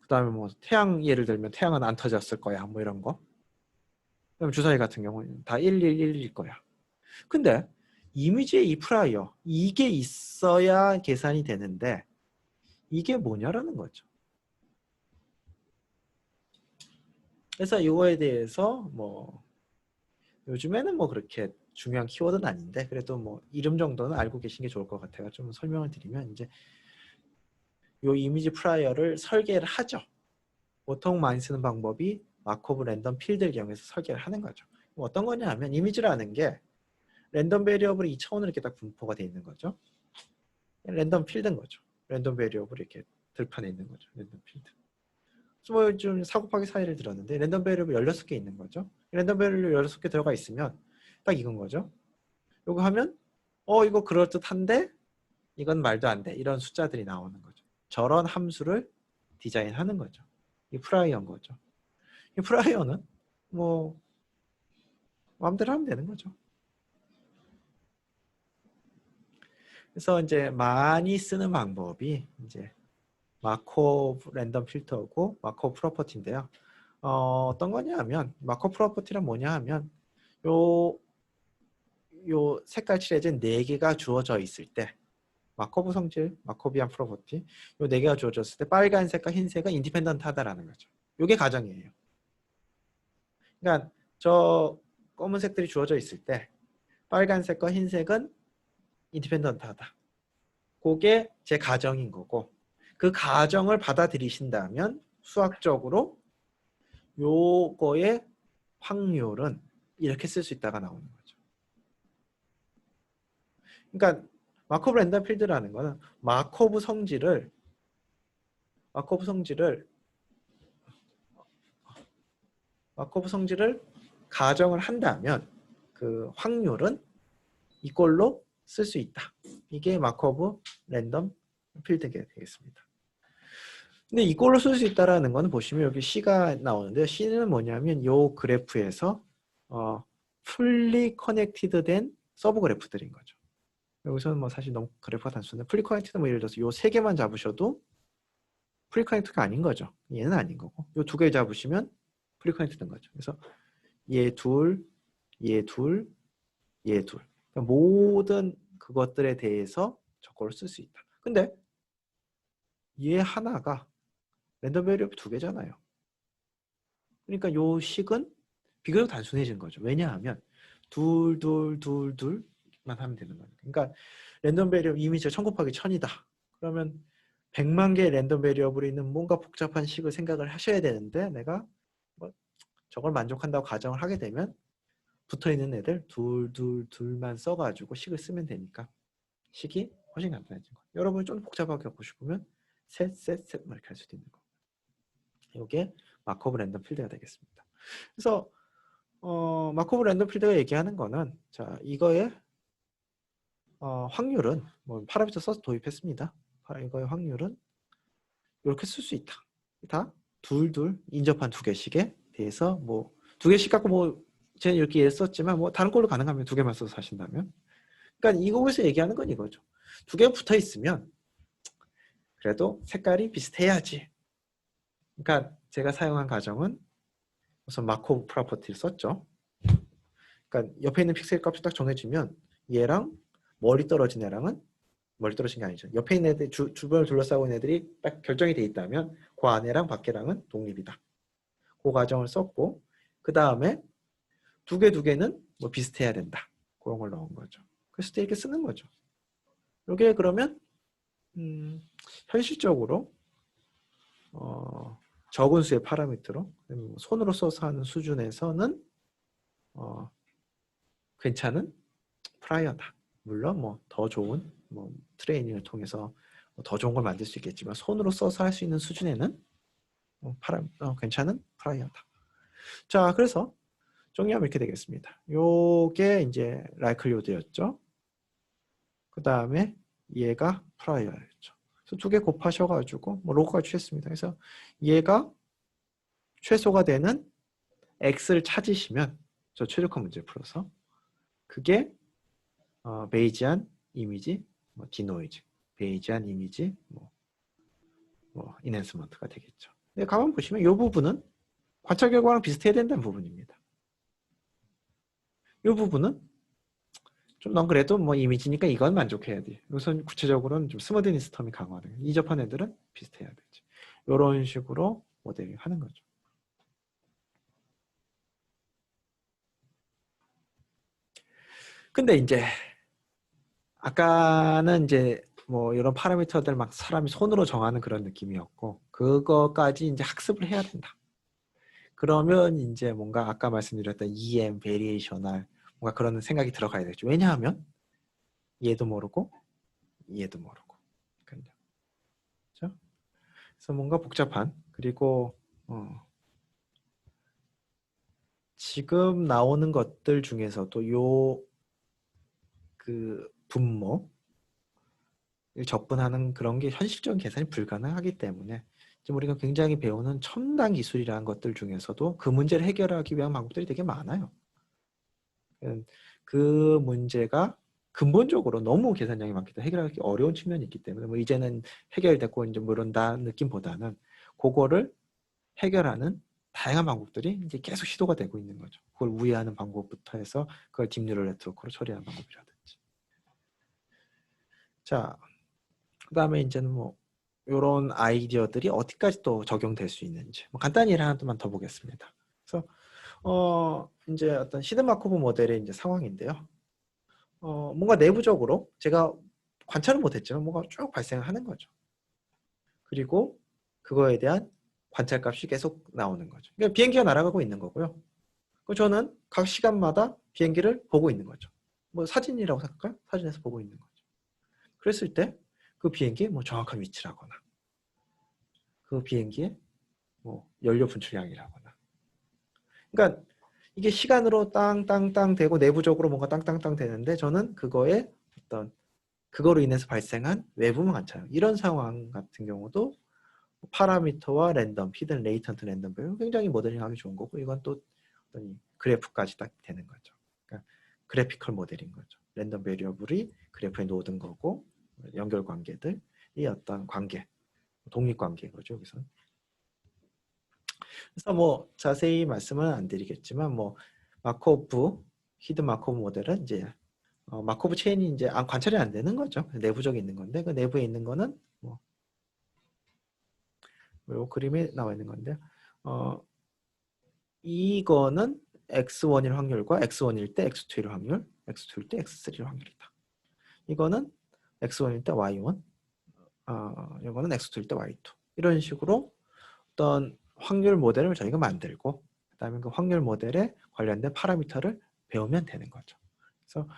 A: 그다음에 뭐 태양 예를 들면 태양은 안 터졌을 거야 뭐 이런 거. 그다음에 주사위 같은 경우는 다 1111일 거야. 근데 이미지의 이 프라이어 이게 있어야 계산이 되는데 이게 뭐냐라는 거죠. 그래서 이거에 대해서 뭐 요즘에는 뭐 그렇게 중요한 키워드는 아닌데 그래도 뭐 이름 정도는 알고 계신 게 좋을 것 같아요. 좀 설명을 드리면 이제 요 이미지 프라이어를 설계를 하죠. 보통 많이 쓰는 방법이 마크오브 랜덤 필드를 이용해서 설계를 하는 거죠. 어떤 거냐 하면 이미지라는 게 랜덤 베리어블이 2차원으로 이렇게 딱 분포가 되어 있는 거죠. 랜덤 필드인 거죠. 랜덤 베리어블이 이렇게 들판에 있는 거죠. 랜덤 필드. 좀 사고파기 사이를 들었는데 랜덤 베리어블 16개 있는 거죠. 랜덤 베리어블 16개 들어가 있으면 딱 이건 거죠. 요거 하면 이거 그럴듯한데 이건 말도 안 돼. 이런 숫자들이 나오는 거죠. 저런 함수를 디자인하는 거죠. 이 프라이어인 거죠. 이 프라이어는 뭐 마음대로 하면 되는 거죠. 그래서 이제 많이 쓰는 방법이 이제 마코브 랜덤 필터고 마코브 프로퍼티인데요. 어떤 거냐 하면 마코브 프로퍼티란 뭐냐 하면 요 색깔 칠해진 4개가 주어져 있을 때 마코브 성질, 마코비안 프로퍼티 요 4개가 주어졌을 때 빨간색과 흰색은 인디펜던트하다라는 거죠. 요게 가정이에요. 그러니까 저 검은색들이 주어져 있을 때 빨간색과 흰색은 인디펜던트하다. 그게 제 가정인 거고 그 가정을 받아들이신다면 수학적으로 요거의 확률은 이렇게 쓸 수 있다가 나오는 거죠. 그러니까 마코브 랜덤 필드라는 거는 마코브 성질을 가정을 한다면 그 확률은 이걸로 쓸 수 있다. 이게 마코브 랜덤 필드가 되겠습니다. 근데 이걸로 쓸 수 있다라는 거는 보시면 여기 C가 나오는데 C는 뭐냐면 요 그래프에서 풀리 커넥티드 된 서브 그래프들인 거죠. 여기서는 뭐 사실 너무 그래프가 단순해. 풀리 커넥티드 뭐 예를 들어서 요 3개만 잡으셔도 풀리 커넥티드가 아닌 거죠. 얘는 아닌 거고. 요 2개 잡으시면 풀리 커넥티드인 거죠. 그래서 얘 둘, 얘 둘, 얘 둘. 그러니까 모든 그것들에 대해서 저거를 쓸 수 있다. 근데 얘 하나가 랜덤 베리어블 2개잖아요. 그러니까 요 식은 비교적 단순해지는 거죠. 왜냐하면 둘, 둘, 둘, 둘만 하면 되는 거예요. 그러니까 랜덤 베리어블 이미지가 1000 곱하기 1000이다. 그러면 100만 개의 랜덤 베리어블이 있는 뭔가 복잡한 식을 생각을 하셔야 되는데 내가 뭐 저걸 만족한다고 가정을 하게 되면 붙어있는 애들 둘, 둘, 둘만 써가지고 식을 쓰면 되니까 식이 훨씬 간단해진 거예요. 여러분이 좀 복잡하게 하고 싶으면 셋, 셋, 셋 이렇게 할 수도 있는 거예요. 이게 마코브 랜덤 필드가 되겠습니다. 그래서 마코브 랜덤 필드가 얘기하는 거는 자 이거의 확률은 뭐 파라미터 써서 도입했습니다. 이거의 확률은 이렇게 쓸 수 있다. 다 둘둘 인접한 2개씩에 대해서 뭐 2개씩 갖고 뭐 저는 이렇게 예를 썼지만 뭐 다른 걸로 가능하면 2개만 써서 하신다면 그러니까 이거에서 얘기하는 건 이거죠. 2개가 붙어 있으면 그래도 색깔이 비슷해야지. 그러니까 제가 사용한 가정은 우선 마코브 프로퍼티를 썼죠. 그러니까 옆에 있는 픽셀 값이 딱 정해지면 얘랑 멀리 떨어진 애랑은 멀리 떨어진 게 아니죠. 옆에 있는 애들 주변을 둘러싸고 있는 애들이 딱 결정이 돼 있다면 그 안에랑 밖에랑은 독립이다. 그 과정을 썼고 그 다음에 두 개는 뭐 비슷해야 된다. 그런 걸 넣은 거죠. 그래서 이렇게 쓰는 거죠. 이게 그러면 현실적으로 적은 수의 파라미터로 손으로 써서 하는 수준에서는 괜찮은 프라이어다. 물론 뭐 더 좋은 뭐 트레이닝을 통해서 더 좋은 걸 만들 수 있겠지만 손으로 써서 할 수 있는 수준에는 괜찮은 프라이어다. 자, 그래서 정리하면 이렇게 되겠습니다. 요게 이제 라이클리오드였죠. 그 다음에 얘가 프라이어였죠. 그래서 2개 곱하셔가지고 뭐 로그가 취했습니다. 그래서 얘가 최소가 되는 x를 찾으시면 저 최적화 문제 풀어서 그게 베이지안 이미지, 뭐 디노이즈, 베이지안 이미지, 뭐 인핸스먼트가 되겠죠. 근데 가만 보시면 이 부분은 관찰 결과랑 비슷해야 된다는 부분입니다. 이 부분은 좀 넌 그래도 뭐 이미지니까 이건 만족해야 돼. 우선 구체적으로는 좀 스무드니스 텀이 강화돼요. 이접한 애들은 비슷해야 되지. 이런 식으로 모델링 하는 거죠. 근데 이제 아까는 이제 뭐 이런 파라미터들 막 사람이 손으로 정하는 그런 느낌이었고 그거까지 이제 학습을 해야 된다. 그러면 이제 뭔가 아까 말씀드렸던 EM, 베리에이셔널 뭔가 그런 생각이 들어가야 되죠. 왜냐하면 얘도 모르고 얘도 모르고. 그렇죠? 그래서 뭔가 복잡한 그리고 지금 나오는 것들 중에서도 요 그 분모를 접근하는 그런 게 현실적인 계산이 불가능하기 때문에 지금 우리가 굉장히 배우는 첨단 기술이라는 것들 중에서도 그 문제를 해결하기 위한 방법들이 되게 많아요. 그 문제가 근본적으로 너무 계산량이 많기 때문에 해결하기 어려운 측면이 있기 때문에 뭐 이제는 해결됐고 이제 모른다는 느낌보다는 그거를 해결하는 다양한 방법들이 이제 계속 시도가 되고 있는 거죠. 그걸 우회하는 방법부터 해서 그걸 딥뉴럴 네트워크로 처리하는 방법이라든지. 자, 그다음에 이제는 뭐 이런 아이디어들이 어디까지 또 적용될 수 있는지 뭐 간단히 하나만 더 보겠습니다. 그래서 이제 어떤 히든 마코브 모델의 이제 상황인데요. 뭔가 내부적으로 제가 관찰은 못했지만 뭔가 쭉 발생하는 거죠. 그리고 그거에 대한 관찰값이 계속 나오는 거죠. 그러니까 비행기가 날아가고 있는 거고요. 저는 각 시간마다 비행기를 보고 있는 거죠. 뭐 사진이라고 생각할까요? 사진에서 보고 있는 거죠. 그랬을 때 그 비행기의 뭐 정확한 위치라거나 그 비행기의 뭐 연료 분출량이라거나 그러니까 이게 시간으로 땅땅땅 되고 내부적으로 뭔가 땅땅땅 되는데 저는 그거에 어떤 그거로 인해서 발생한 외부만 관찰 이런 상황 같은 경우도 파라미터와 랜덤, 히든 레이턴트 랜덤 배우 굉장히 모델링하기 좋은 거고 이건 또 어떤 그래프까지 딱 되는 거죠. 그러니까 그래피컬 모델인 거죠. 랜덤 베리어블이 그래프에 놓은 거고 연결 관계들이 어떤 관계, 독립 관계인 거죠 여기서. 그래서 뭐 자세히 말씀은 안 드리겠지만 뭐 마코브 히든 마코브 모델은 이제 마코브 체인이 이제 관찰이 안 되는 거죠. 내부적에 있는 건데 그 내부에 있는 거는 뭐 이 그림에 나와 있는 건데 이거는 x1일 확률과 x1일 때 x2일 확률, x2일 때 x3일 확률이다. 이거는 x1일 때 y1, 이거는 x2일 때 y2. 이런 식으로 어떤 확률 모델을 저희가 만들고 그다음에 그 확률 모델에 관련된 파라미터를 배우면 되는 거죠. 그래서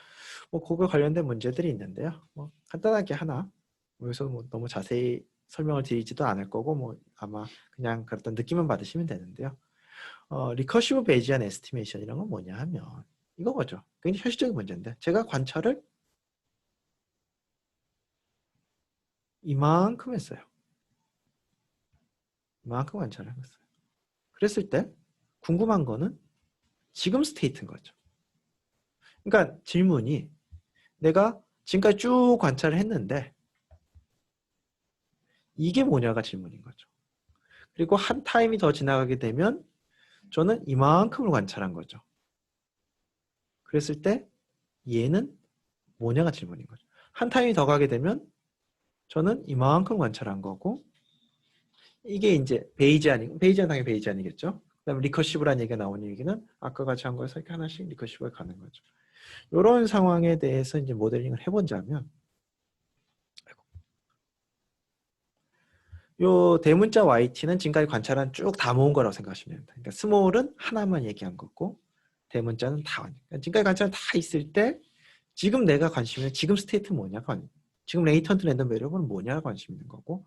A: 뭐 그거 관련된 문제들이 있는데요. 뭐 간단하게 하나 여기서 뭐 너무 자세히 설명을 드리지도 않을 거고 뭐 아마 그냥 그런 느낌만 받으시면 되는데요. 리커시브 베이지안 에스티메이션 이런 건 뭐냐 하면 이거죠. 굉장히 현실적인 문제인데 제가 관찰을 이만큼 했어요. 이만큼 관찰을 했어요. 그랬을 때 궁금한 거는 지금 스테이트인 거죠. 그러니까 질문이 내가 지금까지 쭉 관찰을 했는데 이게 뭐냐가 질문인 거죠. 그리고 한 타임이 더 지나가게 되면 저는 이만큼을 관찰한 거죠. 그랬을 때 얘는 뭐냐가 질문인 거죠. 한 타임이 더 가게 되면 저는 이만큼 관찰한 거고 이게 이제 베이지안이고 베이지안 당연히 베이지안이겠죠. 그다음에 리커시브라는 얘기가 나오는 얘기는 아까 같이 한 거에서 이렇게 하나씩 리커시브가 가는 거죠. 이런 상황에 대해서 이제 모델링을 해본다면 요 대문자 YT는 지금까지 관찰한 쭉 다 모은 거라고 생각하시면 됩니다. 그러니까 스몰은 하나만 얘기한 거고 대문자는 다 그러니까 지금까지 관찰 다 있을 때 지금 내가 관심 있는 지금 스테이트 뭐냐 지금 레이턴트 랜덤 베리어블은 뭐냐가 관심 있는 거고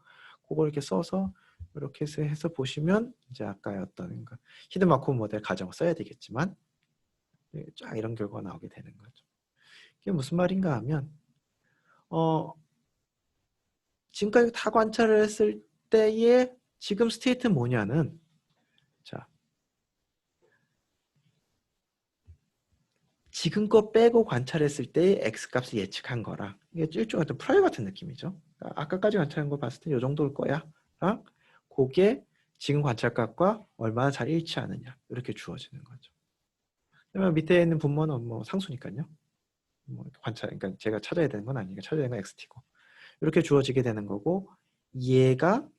A: 그걸 이렇게 써서 이렇게 해서 보시면 이제 아까의 어떤 히든 마코브 모델 가정을 써야 되겠지만 쫙 이런 결과가 나오게 되는 거죠. 이게 무슨 말인가 하면 지금까지 다 관찰을 했을 때의 지금 스테이트는 뭐냐는 자 지금껏 빼고 관찰했을 때의 X값을 예측한 거랑 이게 일종의 어떤 프라이 같은 느낌이죠. 아까까지 관찰한 거 봤을 때 이 정도일 거야. 랑 그게 지금 관찰값과 얼마나 잘 일치하느냐 이렇게 주어지는 거죠. 그러면 밑에 있는 분모는 뭐 상수니까요. 뭐 관찰, 그러니까 제가 찾아야 되는 건 아니니까 찾아야 되는 건 XT고 이렇게 주어지게 되는 거고 얘가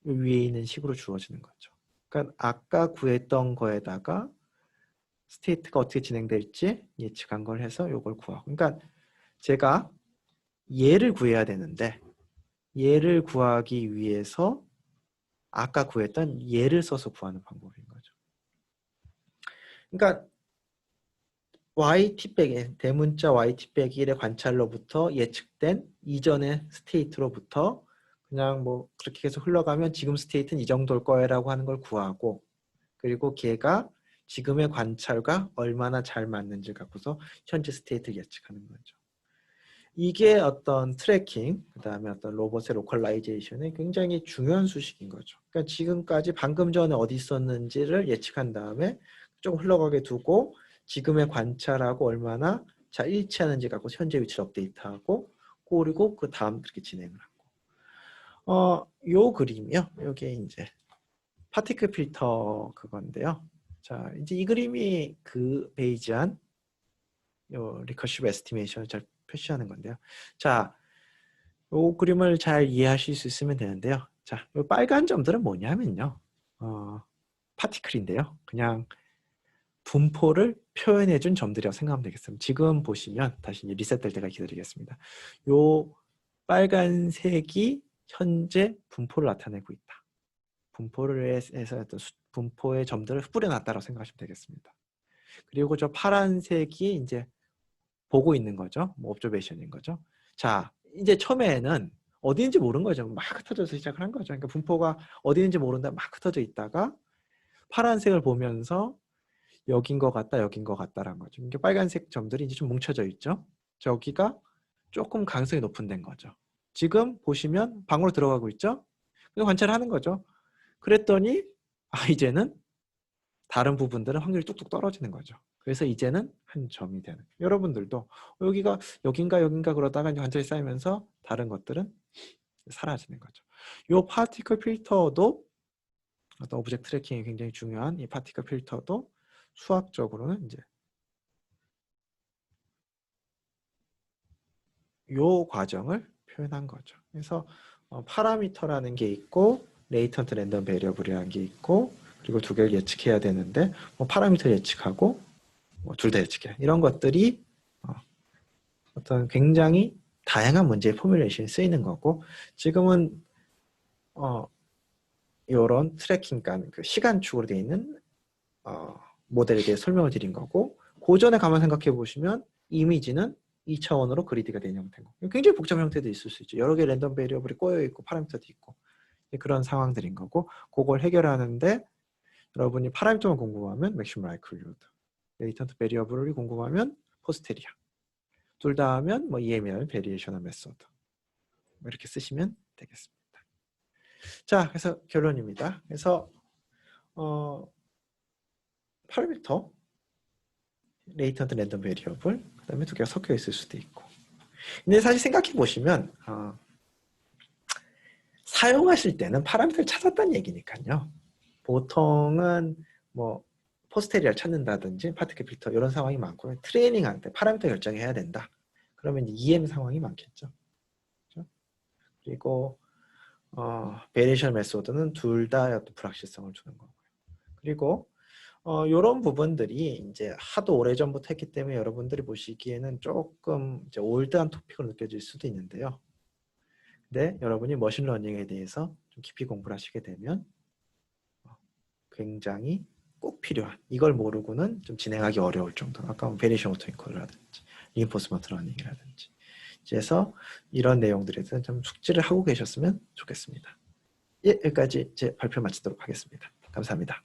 A: 위에 있는 식으로 주어지는 거죠. 그러니까 아까 구했던 거에다가 스테이트가 어떻게 진행될지 예측한 걸 해서 이걸 구하고. 그러니까 제가 얘를 구해야 되는데 얘를 구하기 위해서 아까 구했던 얘를 써서 구하는 방법인 거죠. 그러니까 yt 빼기 대문자 yt 빼기 1의 관찰로부터 예측된 이전의 스테이트로부터 그냥 뭐 그렇게 계속 흘러가면 지금 스테이트는 이 정도일 거야라고 하는 걸 구하고, 그리고 걔가 지금의 관찰과 얼마나 잘 맞는지 갖고서 현재 스테이트를 예측하는 거죠. 이게 어떤 트래킹, 그 다음에 어떤 로봇의 로컬라이제이션의 굉장히 중요한 수식인 거죠. 그러니까 지금까지 방금 전에 어디 있었는지를 예측한 다음에 좀 흘러가게 두고 지금의 관찰하고 얼마나 잘 일치하는지 갖고 현재 위치를 업데이트하고, 그리고 그 다음 그렇게 진행을 하고. 요 그림이요. 요게 이제 파티클 필터 그건데요. 자, 이제 이 그림이 그 베이지한 요 리커시브 에스티메이션을 잘 표시하는 건데요. 자, 요 그림을 잘 이해하실 수 있으면 되는데요. 자, 요 빨간 점들은 뭐냐면요. 파티클인데요. 그냥 분포를 표현해준 점들이라고 생각하면 되겠습니다. 지금 보시면 다시 리셋될 때가 기다리겠습니다. 요 빨간색이 현재 분포를 나타내고 있다. 분포를 해서 어떤 분포의 점들을 뿌려놨다고 생각하시면 되겠습니다. 그리고 저 파란색이 이제 보고 있는 거죠. 뭐 옵저베이션인 거죠. 자, 이제 처음에는 어디 있는지 모르는 거죠. 막 흩어져서 시작을 한 거죠. 그러니까 분포가 어디 있는지 모른다 막 흩어져 있다가 파란색을 보면서 여긴 것 같다, 여긴 것 같다라는 거죠. 이게 빨간색 점들이 이제 좀 뭉쳐져 있죠. 저기가 조금 가능성이 높은 데인 거죠. 지금 보시면 방으로 들어가고 있죠. 그래서 관찰하는 거죠. 그랬더니 이제는 다른 부분들은 확률이 뚝뚝 떨어지는 거죠. 그래서 이제는 한 점이 되는. 여러분들도 여기가 여긴가 그러다가 이제 관찰이 쌓이면서 다른 것들은 사라지는 거죠. 이 파티클 필터도 어떤 오브젝트 트래킹이 굉장히 중요한 이 파티클 필터도 수학적으로는 이제 이 과정을 표현한 거죠. 그래서 파라미터라는 게 있고 레이턴트 랜덤 베리어블이라는 게 있고, 그리고 두 개를 예측해야 되는데 파라미터 예측하고 둘 다 예측해. 이런 것들이 어떤 굉장히 다양한 문제의 포뮬레이션에 쓰이는 거고, 지금은 이런 트래킹, 그러니까 그 시간축으로 되어 있는 모델에 대해 설명을 드린 거고, 고전에 가만 생각해 보시면 이미지는 2차원으로 그리드가 된 형태고, 굉장히 복잡한 형태도 있을 수 있죠. 여러 개의 랜덤 베리어블이 꼬여 있고 파라미터도 있고 그런 상황들인 거고, 그걸 해결하는데 여러분이 파라미터만 궁금하면 맥시멈 라이클리후드, 레이턴트 베리어블이 궁금하면 포스테리아, 둘 다 하면 뭐 EML 베리에이셔널 메소드 이렇게 쓰시면 되겠습니다. 자, 그래서 결론입니다. 그래서 파라미터, 레이턴트 랜덤 베리어블, 그 다음에 두 개가 섞여 있을 수도 있고. 근데 사실 생각해 보시면 사용하실 때는 파라미터를 찾았다는 얘기니까요. 보통은 뭐 포스테리아를 찾는다든지 파티클 필터 이런 상황이 많고, 트레이닝할 때 파라미터 결정해야 된다. 그러면 이제 EM 상황이 많겠죠. 그렇죠? 그리고 베리에이션 메소드는 둘 다 어떤 불확실성을 주는 거고요. 그리고 이런 부분들이 이제 하도 오래전부터 했기 때문에 여러분들이 보시기에는 조금 이제 올드한 토픽으로 느껴질 수도 있는데요. 근데 여러분이 머신러닝에 대해서 좀 깊이 공부를 하시게 되면 굉장히 꼭 필요한, 이걸 모르고는 좀 진행하기 어려울 정도. 아까 베리에이션 오토인코드라든지 리인포스먼트 러닝이라든지, 그래서 이런 내용들에 대해서 좀 숙지를 하고 계셨으면 좋겠습니다. 예, 여기까지 제 발표 마치도록 하겠습니다. 감사합니다.